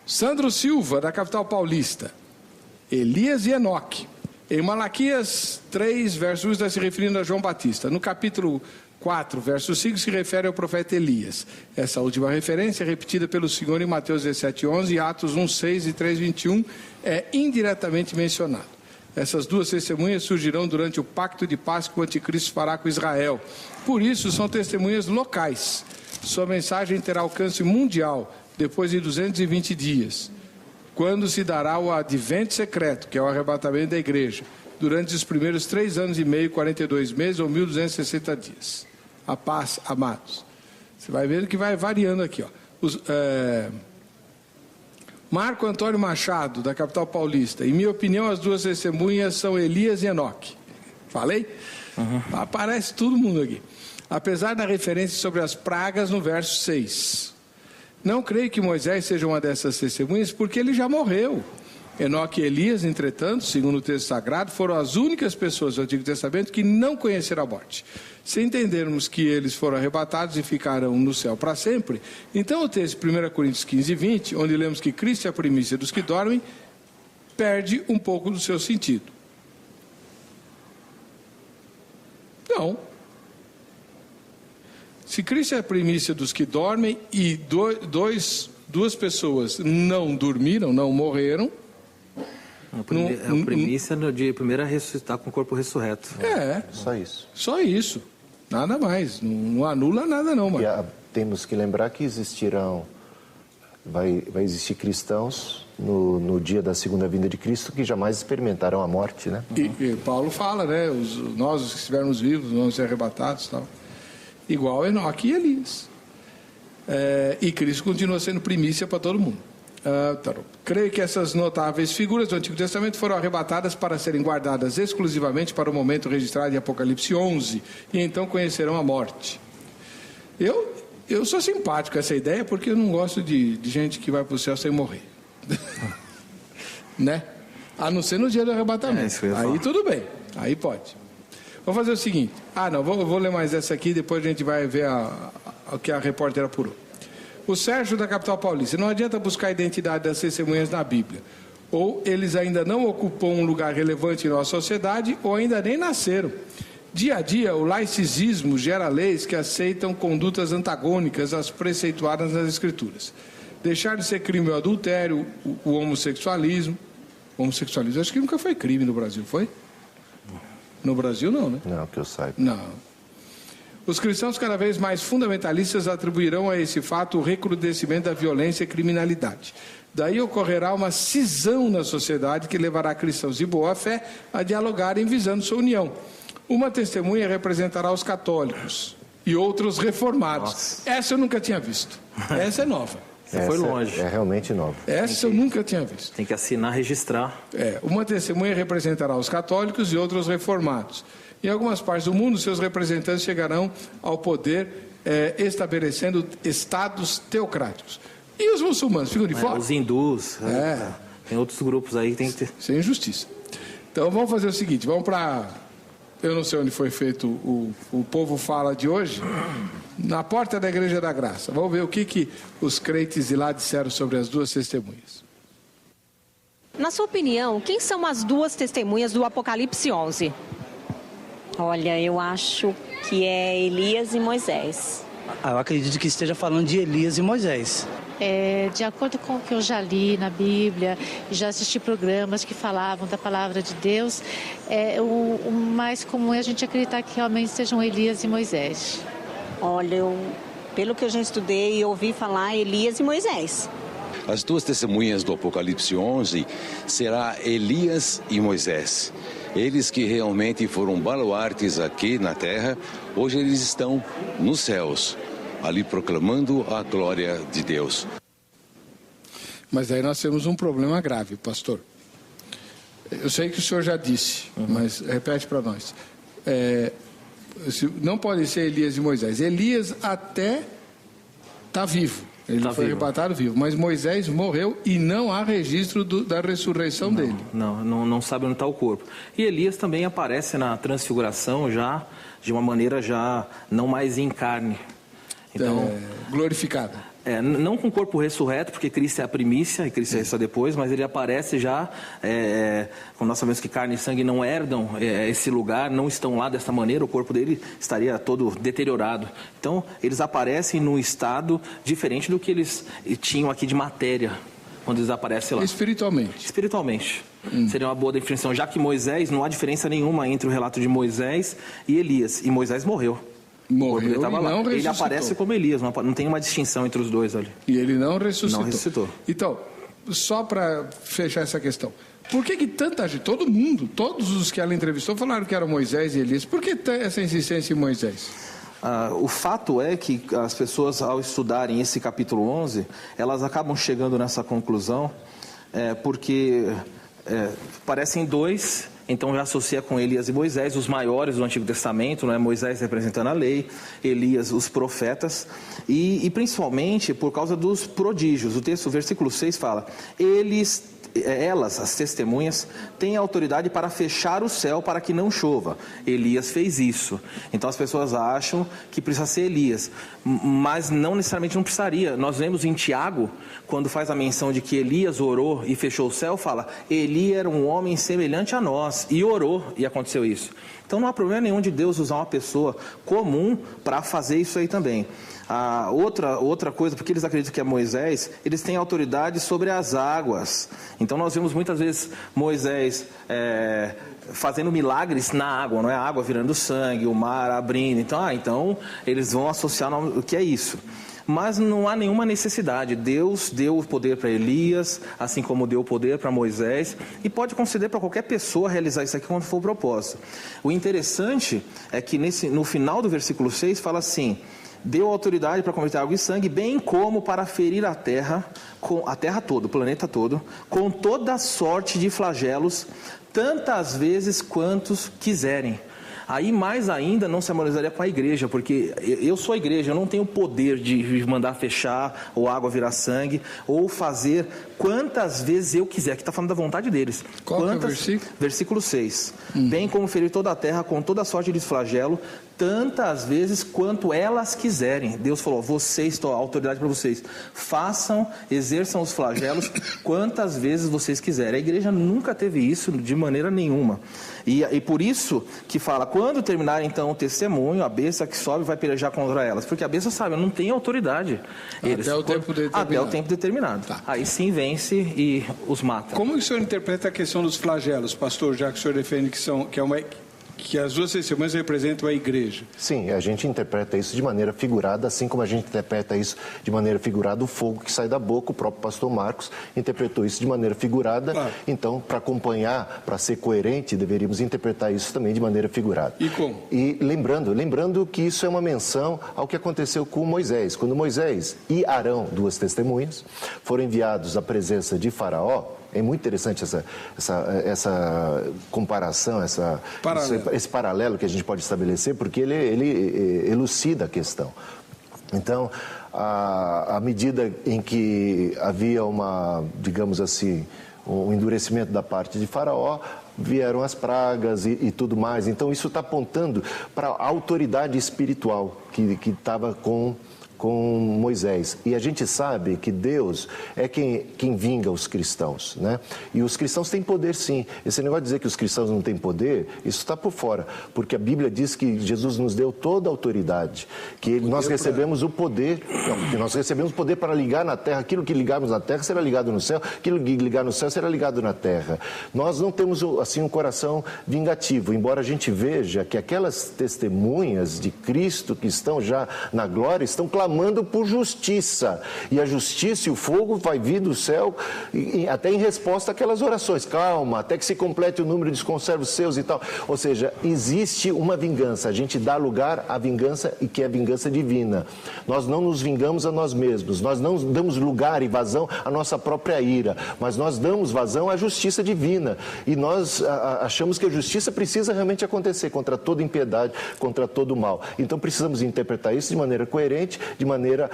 Sandro Silva, da capital paulista. Elias e Enoque. Em Malaquias 3, verso 1, está se referindo a João Batista. No capítulo 4, verso 5, se refere ao profeta Elias. Essa última referência, repetida pelo Senhor em Mateus 17, 11, Atos 1, 6 e 3, 21, é indiretamente mencionado. Essas duas testemunhas surgirão durante o pacto de paz que o anticristo fará com Israel. Por isso, são testemunhas locais. Sua mensagem terá alcance mundial depois de 220 dias, quando se dará o advento secreto, que é o arrebatamento da igreja, durante os primeiros 3 anos e meio, 42 meses ou 1.260 dias. A paz, amados. Você vai vendo que vai variando aqui. Marco Antônio Machado, da capital paulista. Em minha opinião, as duas testemunhas são Elias e Enoque. Falei? Aparece todo mundo aqui. Apesar da referência sobre as pragas no verso 6. Não creio que Moisés seja uma dessas testemunhas, porque ele já morreu. Enoque e Elias, entretanto, segundo o texto sagrado, foram as únicas pessoas do Antigo Testamento que não conheceram a morte. Se entendermos que eles foram arrebatados e ficarão no céu para sempre, então o texto de 1 Coríntios 15, 20, onde lemos que Cristo é a primícia dos que dormem, perde um pouco do seu sentido. Não. Se Cristo é a primícia dos que dormem e duas pessoas não dormiram, não morreram... É a primícia de primeiro a ressuscitar com o corpo ressurreto. Só isso. Só isso. Nada mais. Não anula nada não, mano. Temos que lembrar que existirão... Vai existir cristãos no dia da segunda vinda de Cristo que jamais experimentaram a morte, né? E Paulo fala, né? Nós, os que estivermos vivos, vamos ser arrebatados e tal. Igual Enoque e Elias. E Cristo continua sendo primícia para todo mundo. Creio que essas notáveis figuras do Antigo Testamento foram arrebatadas para serem guardadas exclusivamente para o momento registrado em Apocalipse 11, e então conhecerão a morte. Eu sou simpático com essa ideia, porque eu não gosto de gente que vai para o céu sem morrer. Né? A não ser no dia do arrebatamento. Aí tudo bem, aí pode. Vou fazer o seguinte. Vou ler mais essa aqui, depois a gente vai ver o que a repórter apurou. O Sérgio, da capital paulista. Não adianta buscar a identidade das testemunhas na Bíblia. Ou eles ainda não ocupam um lugar relevante em nossa sociedade, ou ainda nem nasceram. Dia a dia, o laicismo gera leis que aceitam condutas antagônicas às preceituadas nas Escrituras. Deixar de ser crime o adultério, o homossexualismo. Homossexualismo acho que nunca foi crime no Brasil, foi? No Brasil não, né? Não, que eu saiba. Não. Os cristãos cada vez mais fundamentalistas atribuirão a esse fato o recrudescimento da violência e criminalidade. Daí ocorrerá uma cisão na sociedade que levará cristãos de boa fé a dialogarem visando sua união. Uma testemunha representará os católicos e outros reformados. Nossa. Essa eu nunca tinha visto. Essa é nova. Foi longe. É realmente nova. Essa eu nunca tinha visto. Tem que assinar, registrar. Uma testemunha representará os católicos e outros reformados. Em algumas partes do mundo, seus representantes chegarão ao poder estabelecendo estados teocráticos. E os muçulmanos ficam de fora? Os hindus. Tem outros grupos aí que tem que ter. Sem injustiça. Então vamos fazer o seguinte, vamos para... Eu não sei onde foi feito o Povo Fala de hoje. Na porta da Igreja da Graça. Vamos ver o que os crentes de lá disseram sobre as duas testemunhas. Na sua opinião, quem são as duas testemunhas do Apocalipse 11? Olha, eu acho que é Elias e Moisés. Eu acredito que esteja falando de Elias e Moisés. De acordo com o que eu já li na Bíblia, já assisti programas que falavam da palavra de Deus, o mais comum é a gente acreditar que realmente sejam Elias e Moisés. Olha, pelo que eu já estudei e ouvi falar, Elias e Moisés. As duas testemunhas do Apocalipse 11 será Elias e Moisés. Eles que realmente foram baluartes aqui na terra, hoje eles estão nos céus, ali proclamando a glória de Deus. Mas aí nós temos um problema grave, pastor. Eu sei que o senhor já disse, mas repete para nós. Não pode ser Elias e Moisés. Elias até está vivo. Ele foi arrebatado vivo. Mas Moisés morreu e não há registro da ressurreição dele. Não sabe onde está o corpo. E Elias também aparece na transfiguração já, de uma maneira já não mais em carne. Então, glorificado. Não com o corpo ressurreto, porque Cristo é a primícia e Cristo é só depois, mas ele aparece já, como nós sabemos que carne e sangue não herdam esse lugar, não estão lá dessa maneira, o corpo dele estaria todo deteriorado. Então, eles aparecem num estado diferente do que eles tinham aqui de matéria, quando eles aparecem lá. Espiritualmente. Espiritualmente. Seria uma boa definição, já que Moisés, não há diferença nenhuma entre o relato de Moisés e Elias, e Moisés morreu. Ele estava lá. Ele aparece como Elias, não tem uma distinção entre os dois ali. E ele não ressuscitou. Não ressuscitou. Então, só para fechar essa questão, por que tanta gente, todo mundo, todos os que ela entrevistou falaram que eram Moisés e Elias? Por que essa insistência em Moisés? O fato é que as pessoas, ao estudarem esse capítulo 11, elas acabam chegando nessa conclusão, porque parecem dois. Então já associa com Elias e Moisés, os maiores do Antigo Testamento, né? Moisés representando a lei, Elias os profetas, e principalmente por causa dos prodígios. O versículo 6 fala, elas, as testemunhas, têm autoridade para fechar o céu para que não chova. Elias fez isso. Então as pessoas acham que precisa ser Elias, mas não necessariamente não precisaria. Nós vemos em Tiago, quando faz a menção de que Elias orou e fechou o céu, fala, Eli era um homem semelhante a nós, e orou, e aconteceu isso. Então não há problema nenhum de Deus usar uma pessoa comum para fazer isso aí também. Outra coisa, porque eles acreditam que é Moisés, eles têm autoridade sobre as águas. Então nós vemos muitas vezes Moisés fazendo milagres na água, não é? A água virando sangue, o mar abrindo. Então eles vão associar o que é isso. Mas não há nenhuma necessidade. Deus deu o poder para Elias, assim como deu o poder para Moisés, e pode conceder para qualquer pessoa realizar isso aqui quando for o propósito. O interessante é que no final do versículo 6 fala assim, deu autoridade para converter água e sangue, bem como para ferir a terra toda, o planeta todo, com toda sorte de flagelos, tantas vezes quantos quiserem. Aí mais ainda não se harmonizaria com a igreja, porque eu sou a igreja, eu não tenho o poder de mandar fechar, ou água virar sangue, ou fazer quantas vezes eu quiser, que está falando da vontade deles. Qual é o versículo? Versículo 6. Bem como ferir toda a terra com toda sorte de flagelo, tantas vezes quanto elas quiserem. Deus falou, vocês, a autoridade para vocês, façam, exerçam os flagelos quantas vezes vocês quiserem. A igreja nunca teve isso de maneira nenhuma. E por isso que fala, quando terminar então o testemunho, a besta que sobe vai pelejar contra elas. Porque a besta sabe, não tem autoridade. Até o tempo determinado. Tá. Aí sim vence e os mata. Como o senhor interpreta a questão dos flagelos, pastor, já que o senhor defende que as duas testemunhas representam a igreja? Sim, a gente interpreta isso de maneira figurada, assim como a gente interpreta isso de maneira figurada, o fogo que sai da boca. O próprio pastor Marcos interpretou isso de maneira figurada. Claro. Então, para acompanhar, para ser coerente, deveríamos interpretar isso também de maneira figurada. E como? E lembrando que isso é uma menção ao que aconteceu com Moisés. Quando Moisés e Arão, duas testemunhas, foram enviados à presença de Faraó. É muito interessante essa comparação, esse paralelo que a gente pode estabelecer, porque ele elucida a questão. Então, à medida em que havia digamos assim, um endurecimento da parte de Faraó, vieram as pragas e tudo mais. Então, isso está apontando para a autoridade espiritual que estava com Moisés. E a gente sabe que Deus é quem vinga os cristãos, né? E os cristãos têm poder, sim. Esse negócio de dizer que os cristãos não têm poder, isso está por fora. Porque a Bíblia diz que Jesus nos deu toda a autoridade, que nós recebemos o poder, que nós recebemos o poder para ligar na terra. Aquilo que ligarmos na terra será ligado no céu, aquilo que ligar no céu será ligado na terra. Nós não temos, assim, um coração vingativo, embora a gente veja que aquelas testemunhas de Cristo que estão já na glória estão clamando clamando por justiça. E a justiça e o fogo vai vir do céu até em resposta àquelas orações. Calma, até que se complete o número de conservos seus e tal. Ou seja, existe uma vingança. A gente dá lugar à vingança e que é a vingança divina. Nós não nos vingamos a nós mesmos. Nós não damos lugar e vazão à nossa própria ira. Mas nós damos vazão à justiça divina. E nós achamos que a justiça precisa realmente acontecer contra toda impiedade, contra todo o mal. Então precisamos interpretar isso de maneira coerente, de maneira,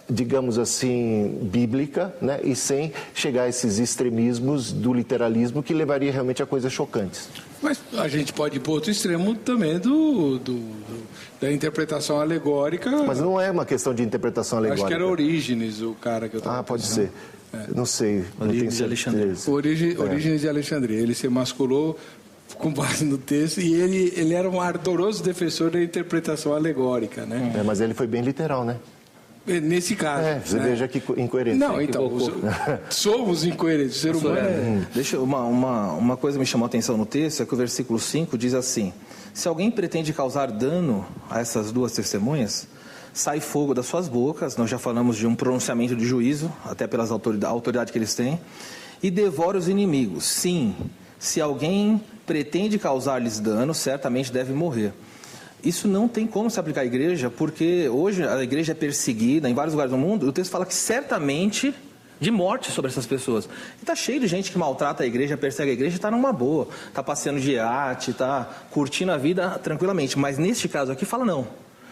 digamos assim, bíblica, né? E sem chegar a esses extremismos do literalismo que levaria realmente a coisas chocantes. Mas a gente pode ir para outro extremo também da interpretação alegórica. Mas não é uma questão de interpretação alegórica. Acho que era Orígenes o cara que eu estava pode ser. Não sei. Orígenes de Alexandria. Orígenes de Alexandria. Ele se emasculou com base no texto e ele era um ardoroso defensor da interpretação alegórica, né? Mas ele foi bem literal, né? Nesse caso. Você veja que incoerente. Não, então, somos incoerentes. O ser humano Deixa uma coisa me chamou a atenção no texto, é que o versículo 5 diz assim: se alguém pretende causar dano a essas duas testemunhas, sai fogo das suas bocas, nós já falamos de um pronunciamento de juízo, até pelas autoridade que eles têm, e devora os inimigos. Sim, se alguém pretende causar-lhes dano, certamente deve morrer. Isso não tem como se aplicar à igreja, porque hoje a igreja é perseguida em vários lugares do mundo, e o texto fala que certamente de morte sobre essas pessoas. E está cheio de gente que maltrata a igreja, persegue a igreja e está numa boa, está passeando de iate, está curtindo a vida tranquilamente. Mas neste caso aqui fala não.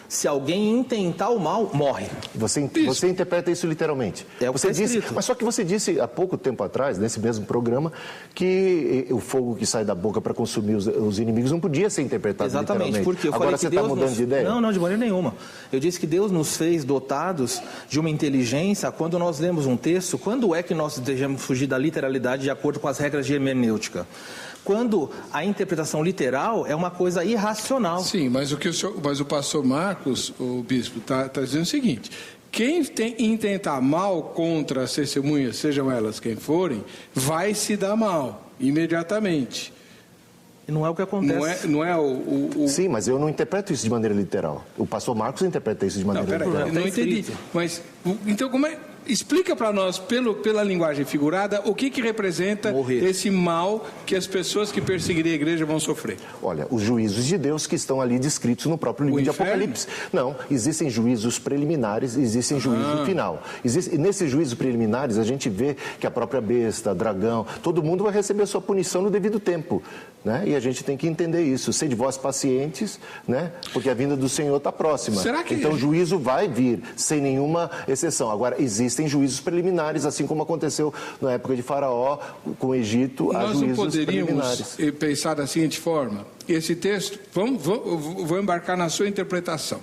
Se alguém intentar o mal, morre. Você interpreta isso literalmente. É o que está escrito. Mas só que você disse há pouco tempo atrás, nesse mesmo programa, que o fogo que sai da boca para consumir os inimigos não podia ser interpretado literalmente. Exatamente, porque eu Agora falei que você está mudando de ideia? Não, de maneira nenhuma. Eu disse que Deus nos fez dotados de uma inteligência quando nós lemos um texto. Quando é que nós devemos fugir da literalidade de acordo com as regras de hermenêutica? Quando a interpretação literal é uma coisa irracional. Sim, mas o pastor Marcos, o bispo, está dizendo o seguinte: quem intentar mal contra as testemunhas, sejam elas quem forem, vai se dar mal imediatamente. E não é o que acontece. Não é o... Sim, mas eu não interpreto isso de maneira literal. O pastor Marcos interpreta isso de maneira literal. Não entendi. Mas, então, como é... Explica para nós, pela linguagem figurada, o que representa esse mal que as pessoas que perseguirem a igreja vão sofrer. Olha, os juízos de Deus que estão ali descritos no próprio livro de Apocalipse. Não, existem juízos preliminares, existem juízo final. E nesses juízos preliminares, a gente vê que a própria besta, dragão, todo mundo vai receber a sua punição no devido tempo. Né? E a gente tem que entender isso. Sede vós pacientes, né? Porque a vinda do Senhor está próxima. Então o juízo vai vir, sem nenhuma exceção. Agora, existem juízos preliminares, assim como aconteceu na época de Faraó, com o Egito, há juízos preliminares. Nós não poderíamos pensar da seguinte forma: esse texto, vou embarcar na sua interpretação.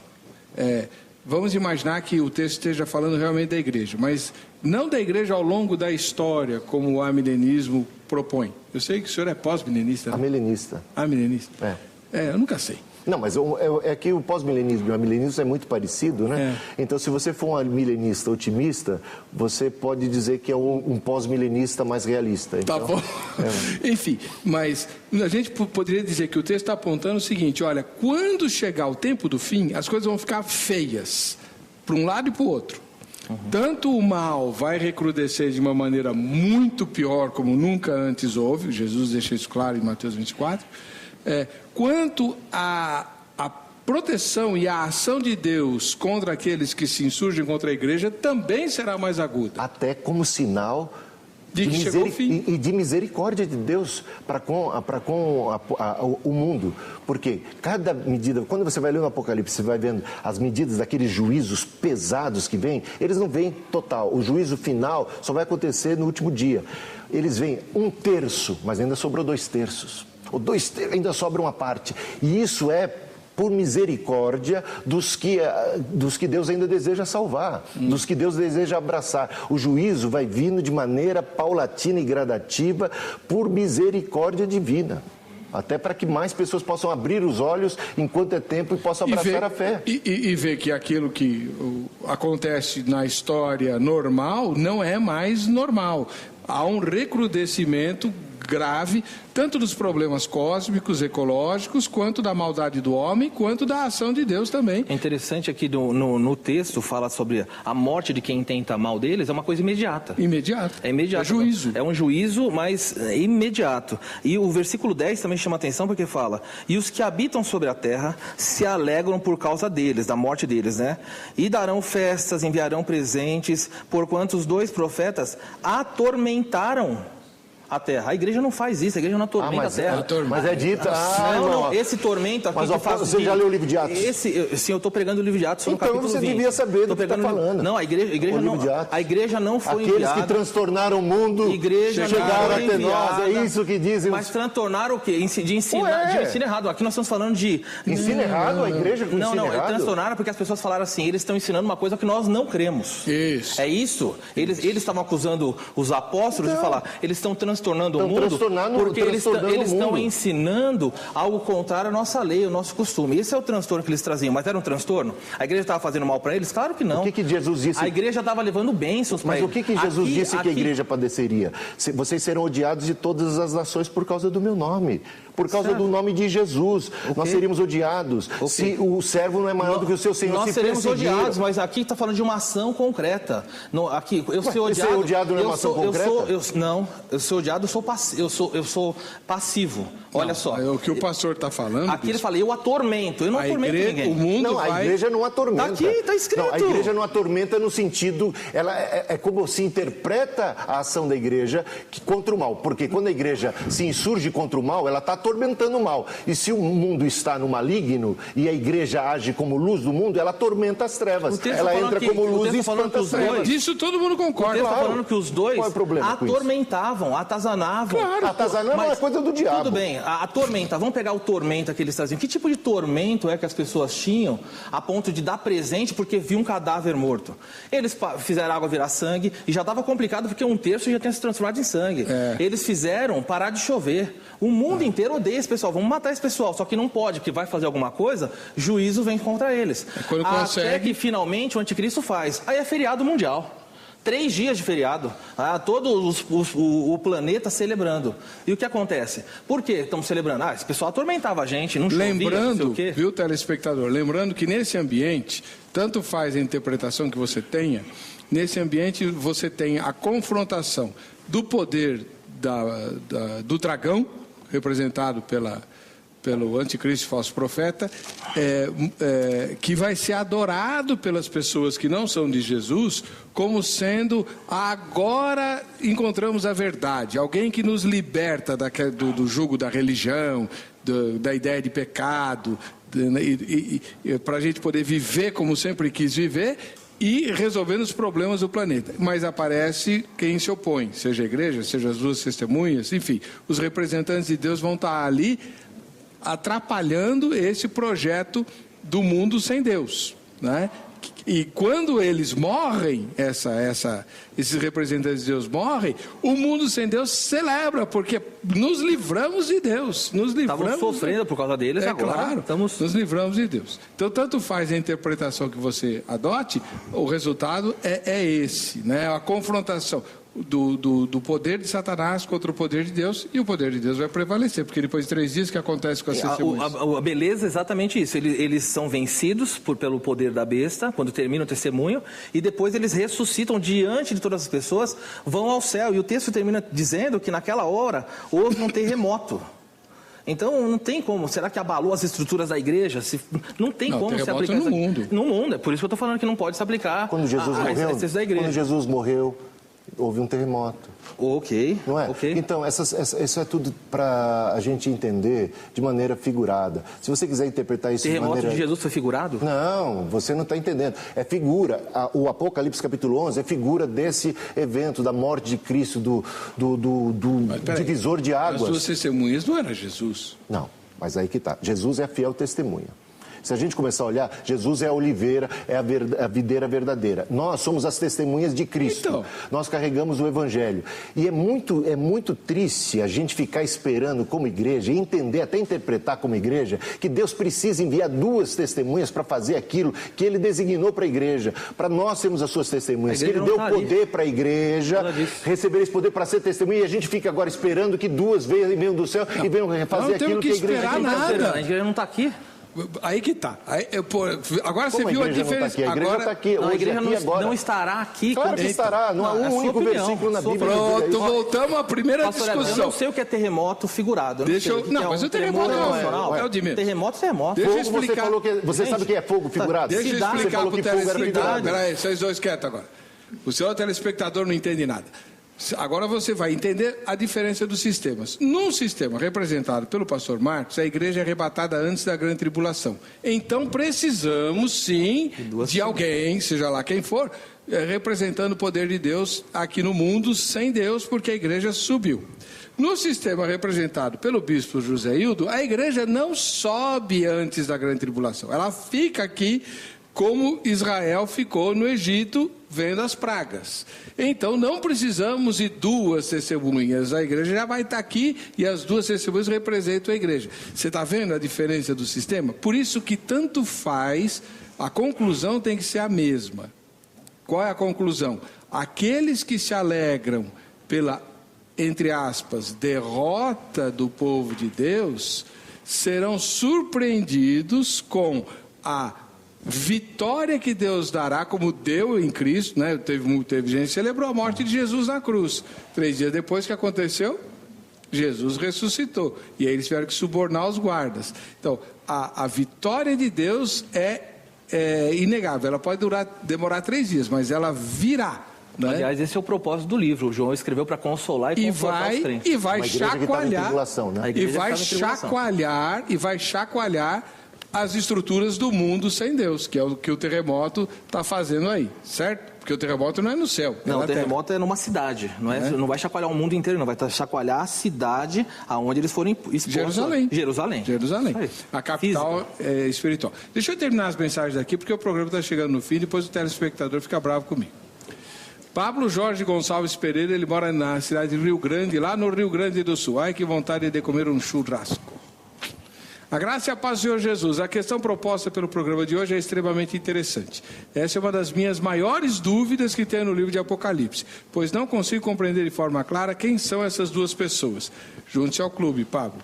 Vamos imaginar que o texto esteja falando realmente da igreja, mas não da igreja ao longo da história, como o amilenismo propõe. Eu sei que o senhor é pós-milenista. Né? Amilenista. Amilenista. Eu nunca sei. Não, mas é que o pós-milenismo e o amilenismo é muito parecido, né? Então, se você for um milenista otimista, você pode dizer que é um pós-milenista mais realista. Então, tá bom. Enfim, mas a gente poderia dizer que o texto está apontando o seguinte: olha, quando chegar o tempo do fim, as coisas vão ficar feias, para um lado e para o outro. Tanto o mal vai recrudescer de uma maneira muito pior, como nunca antes houve, Jesus deixa isso claro em Mateus 24, quanto a proteção e a ação de Deus contra aqueles que se insurgem contra a igreja também será mais aguda. Até como sinal de misericórdia de Deus para com o mundo. Porque cada medida, quando você vai ler no Apocalipse, você vai vendo as medidas daqueles juízos pesados que vêm, eles não vêm total. O juízo final só vai acontecer no último dia. Eles vêm 1/3, mas ainda sobrou 2/3. Ou 2/3, ainda sobra uma parte. E isso é por misericórdia dos que Deus ainda deseja salvar, dos que Deus deseja abraçar. O juízo vai vindo de maneira paulatina e gradativa por misericórdia divina. Até para que mais pessoas possam abrir os olhos enquanto é tempo e possam abraçar a fé. E ver que aquilo que acontece na história normal não é mais normal. Há um recrudescimento grave, tanto dos problemas cósmicos, ecológicos, quanto da maldade do homem, quanto da ação de Deus também. É interessante aqui no texto, fala sobre a morte de quem tenta mal deles, é uma coisa imediata. Imediato. É imediato. É juízo. É um juízo, mas imediato. E o versículo 10 também chama atenção porque fala: e os que habitam sobre a terra se alegram por causa deles, da morte deles, né? E darão festas, enviarão presentes, porquanto os 2 profetas atormentaram a terra. A igreja não faz isso, a igreja não atormenta a terra. Mas é dita... não, esse tormento aqui... Mas você já leu o livro de Atos? Sim, eu estou pregando o livro de Atos no capítulo 20. Então você devia saber do que está falando. Não, a igreja não foi enviada. Aqueles que transtornaram o mundo chegaram até nós, é isso que dizem. Mas transtornaram o quê? De ensino errado. Aqui nós estamos falando de... Ensino errado? A igreja com ensino errado? Não, transtornaram porque as pessoas falaram assim, eles estão ensinando uma coisa que nós não cremos. Isso. É isso. Eles estavam acusando os apóstolos de falar, eles estão transtornando o mundo, porque eles estão ensinando algo contrário à nossa lei, ao nosso costume. Esse é o transtorno que eles traziam. Mas era um transtorno? A igreja estava fazendo mal para eles? Claro que não. O que Jesus disse? A igreja estava levando bênçãos para eles. Mas o que Jesus disse que a igreja padeceria? Vocês serão odiados de todas as nações por causa do meu nome. Por causa do nome de Jesus. Nós seríamos odiados. Se o servo não é maior do que o seu Senhor, nós seremos odiados, mas aqui está falando de uma ação concreta. Aqui, eu ser odiado... Ser odiado não é uma ação concreta? Eu sou odiado, eu sou passivo. Olha só. O que o pastor está falando... Aqui ele fala, eu atormento. Eu não atormento ninguém. O mundo não, a igreja não atormenta. Aqui está escrito. Não, a igreja não atormenta no sentido... Ela é como se interpreta a ação da igreja contra o mal. Porque quando a igreja se insurge contra o mal, ela está atormentando o mal. E se o mundo está no maligno e a igreja age como luz do mundo, ela atormenta as trevas. Ela entra como luz e espanta as trevas. Disso todo mundo concorda. Ele está falando que os dois atormentavam, atazanavam. Claro, atazanar é uma coisa do diabo. Tudo bem, a tormenta, vamos pegar o tormento que eles traziam. Que tipo de tormento é que as pessoas tinham a ponto de dar presente porque viu um cadáver morto? Eles fizeram a água virar sangue e já estava complicado porque 1/3 já tinha se transformado em sangue. Eles fizeram parar de chover. O mundo inteiro odeia esse pessoal. Vamos matar esse pessoal. Só que não pode, porque vai fazer alguma coisa, juízo vem contra eles. Até que finalmente o anticristo faz. Aí é feriado mundial. 3 dias de feriado, todo o planeta celebrando. E o que acontece? Por que estamos celebrando? Esse pessoal atormentava a gente, não chovia, lembrando, não sei o quê. Viu, telespectador, lembrando que nesse ambiente, tanto faz a interpretação que você tenha, nesse ambiente você tem a confrontação do poder do dragão, representado pelo anticristo e falso profeta, que vai ser adorado pelas pessoas que não são de Jesus, como sendo, agora encontramos a verdade, alguém que nos liberta do jugo da religião, da ideia de pecado, para a gente poder viver como sempre quis viver e resolvendo os problemas do planeta. Mas aparece quem se opõe, seja a igreja, seja as 2 testemunhas, enfim, os representantes de Deus vão estar ali atrapalhando esse projeto do mundo sem Deus, né? E quando eles morrem, esses representantes de Deus morrem, o mundo sem Deus celebra, porque nos livramos de Deus. Estamos sofrendo por causa deles agora. Claro, nos livramos de Deus. Então, tanto faz a interpretação que você adote, o resultado é esse, né? A confrontação do poder de Satanás contra o poder de Deus, e o poder de Deus vai prevalecer, porque depois de 3 dias, o que acontece com as testemunhas? A beleza é exatamente isso. Eles são vencidos pelo poder da besta, quando termina o testemunho, e depois eles ressuscitam diante de todas as pessoas, vão ao céu, e o texto termina dizendo que naquela hora houve um terremoto. Então, não tem como. Será que abalou as estruturas da igreja? Não tem como se aplicar no mundo. No mundo. É por isso que eu estou falando que não pode se aplicar quando Jesus morreu, Quando Jesus morreu, houve um terremoto. Ok. Não é? Okay. Então, isso é tudo para a gente entender de maneira figurada. Se você quiser interpretar isso terremoto de maneira... de Jesus foi figurado? Não, você não está entendendo. É figura. O Apocalipse capítulo 11 é figura desse evento, da morte de Cristo, do divisor de águas. As 2 testemunhas não era Jesus. Não, mas aí que está. Jesus é a fiel testemunha. Se a gente começar a olhar, Jesus é a oliveira, é a videira verdadeira. Nós somos as testemunhas de Cristo. Então. Nós carregamos o Evangelho. E é muito triste a gente ficar esperando como igreja, e entender, até interpretar como igreja, que Deus precisa enviar 2 testemunhas para fazer aquilo que Ele designou para a igreja, para nós sermos as suas testemunhas. Que Ele deu poder para a igreja, receber esse poder para ser testemunha, e a gente fica agora esperando que 2 venham do céu e venham fazer aquilo que a igreja esperar tem que fazer. nada. A igreja não está aqui. Aí que tá. Agora Como você viu a A diferença. igreja está aqui. Não, a igreja não estará aqui. Claro que estará. Não há um único versículo na Bíblia. Pronto, voltamos à primeira discussão. Eu não sei o que é terremoto figurado. Mas o terremoto é o de menos. Terremoto. Deixa eu explicar. Você falou que você sabe o que é fogo figurado? Deixa eu explicar para o telespectador. Peraí, vocês 2 quietos agora. O senhor telespectador não entende nada. Agora você vai entender a diferença dos sistemas. Num sistema representado pelo pastor Marcos, a igreja é arrebatada antes da grande tribulação. Então precisamos, sim, de alguém, seja lá quem for, representando o poder de Deus aqui no mundo, sem Deus, porque a igreja subiu. No sistema representado pelo bispo José Hildo, a igreja não sobe antes da grande tribulação. Ela fica aqui como Israel ficou no Egito, vendo as pragas. Então não precisamos de 2 testemunhas. A igreja já vai estar aqui e as 2 testemunhas representam a igreja. Você está vendo a diferença do sistema? Por isso que tanto faz, a conclusão tem que ser a mesma. Qual é a conclusão? Aqueles que se alegram pela, entre aspas, derrota do povo de Deus, serão surpreendidos com a vitória que Deus dará, como deu em Cristo, né? Teve gente que celebrou a morte de Jesus na cruz. 3 dias depois que aconteceu, Jesus ressuscitou. E aí eles tiveram que subornar os guardas. Então, a vitória de Deus é inegável. Ela pode demorar 3 dias, mas ela virá. Né? Aliás, esse é o propósito do livro. O João escreveu para consolar e confortar os crentes. E vai chacoalhar, né? e vai chacoalhar as estruturas do mundo sem Deus, que é o que o terremoto está fazendo aí, certo? Porque o terremoto não é no céu. Não, o terremoto é numa cidade, não vai chacoalhar o mundo inteiro, não, vai chacoalhar a cidade aonde eles forem expostos. Jerusalém. A capital espiritual. Deixa eu terminar as mensagens aqui, porque o programa está chegando no fim, depois o telespectador fica bravo comigo. Pablo Jorge Gonçalves Pereira, ele mora na cidade de Rio Grande, lá no Rio Grande do Sul. Ai, que vontade de comer um churrasco. A graça e a paz do Senhor Jesus. A questão proposta pelo programa de hoje é extremamente interessante. Essa é uma das minhas maiores dúvidas que tenho no livro de Apocalipse, pois não consigo compreender de forma clara quem são essas 2 pessoas. Junte-se ao clube, Pablo.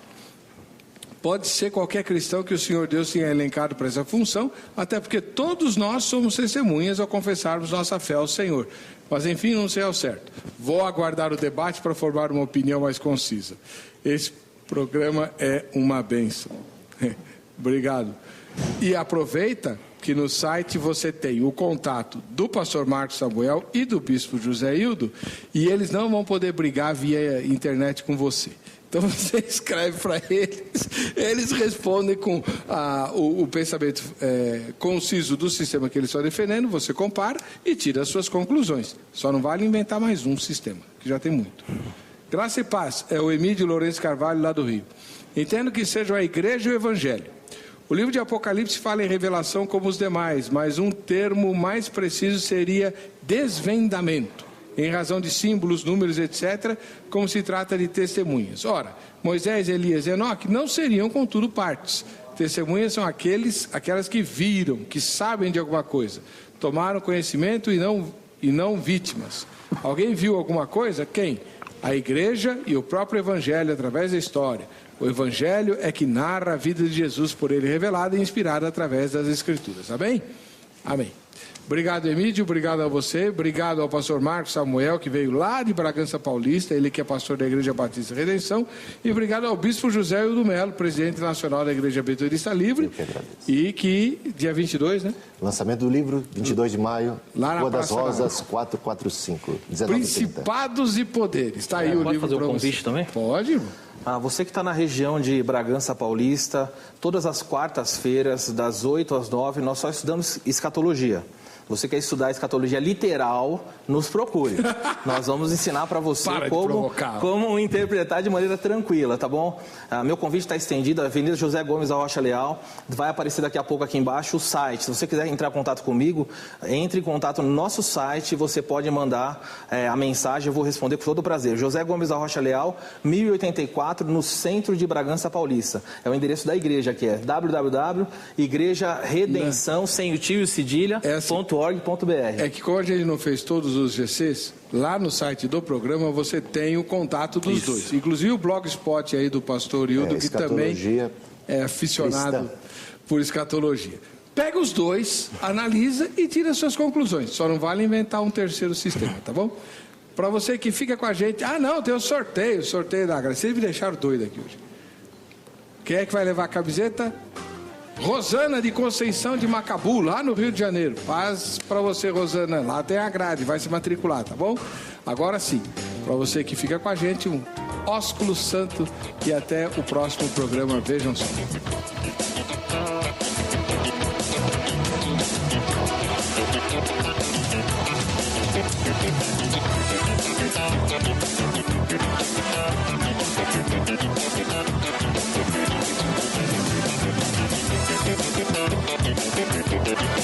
Pode ser qualquer cristão que o Senhor Deus tenha elencado para essa função, até porque todos nós somos testemunhas ao confessarmos nossa fé ao Senhor. Mas enfim, não sei ao certo. Vou aguardar o debate para formar uma opinião mais concisa. Esse programa é uma bênção. Obrigado. E aproveita que no site você tem o contato do pastor Marcos Samuel e do bispo José Hildo, e eles não vão poder brigar via internet com você. Então você escreve para eles respondem com o pensamento conciso do sistema que eles estão defendendo, você compara e tira as suas conclusões. Só não vale inventar mais um sistema, que já tem muito. Graça e paz, é o Emílio Lourenço Carvalho, lá do Rio. Entendo que sejam a igreja e o evangelho. O livro de Apocalipse fala em revelação como os demais, mas um termo mais preciso seria desvendamento, em razão de símbolos, números, etc., como se trata de testemunhas. Ora, Moisés, Elias e Enoque não seriam, contudo, partes. Testemunhas são aquelas que viram, que sabem de alguma coisa, tomaram conhecimento e não vítimas. Alguém viu alguma coisa? Quem? A igreja e o próprio evangelho através da história. O evangelho é que narra a vida de Jesus por ele revelada e inspirada através das escrituras. Amém? Amém. Obrigado, Emílio, obrigado a você, obrigado ao pastor Marcos Samuel, que veio lá de Bragança Paulista, ele que é pastor da Igreja Batista Redenção, e obrigado ao bispo José Hildo Melo, presidente nacional da Igreja Metodista Livre, e que, dia 22, né? Lançamento do livro, 22 de maio, lá na Rua das Rosas, 445, 19h30. Principados e Poderes, está aí o livro para você. Pode fazer o convite também? Pode, irmão. Você que está na região de Bragança Paulista, todas as quartas-feiras, das 8 às 9, nós só estudamos escatologia. Você quer estudar escatologia literal, nos procure. Nós vamos ensinar para você como interpretar de maneira tranquila, tá bom? Meu convite está estendido, Avenida José Gomes da Rocha Leal. Vai aparecer daqui a pouco aqui embaixo o site. Se você quiser entrar em contato comigo, entre em contato no nosso site. Você pode mandar a mensagem, eu vou responder com todo prazer. José Gomes da Rocha Leal, 1084, no centro de Bragança Paulista. É o endereço da igreja, que é www.igrejaredenção, sem o tio e cedilha, .org.br. É que como a gente não fez todos os GCs, lá no site do programa você tem o contato dos dois. Inclusive o blogspot aí do pastor Hildo, que também é aficionado por escatologia. Pega os dois, analisa e tira suas conclusões. Só não vale inventar um terceiro sistema, tá bom? Para você que fica com a gente, não, tem o sorteio da graça. Vocês me deixaram doido aqui hoje. Quem é que vai levar a camiseta? Rosana de Conceição de Macabu, lá no Rio de Janeiro. Paz para você, Rosana. Lá tem a grade, vai se matricular, tá bom? Agora sim, para você que fica com a gente, um ósculo santo e até o próximo programa. Vejam só. Thank you.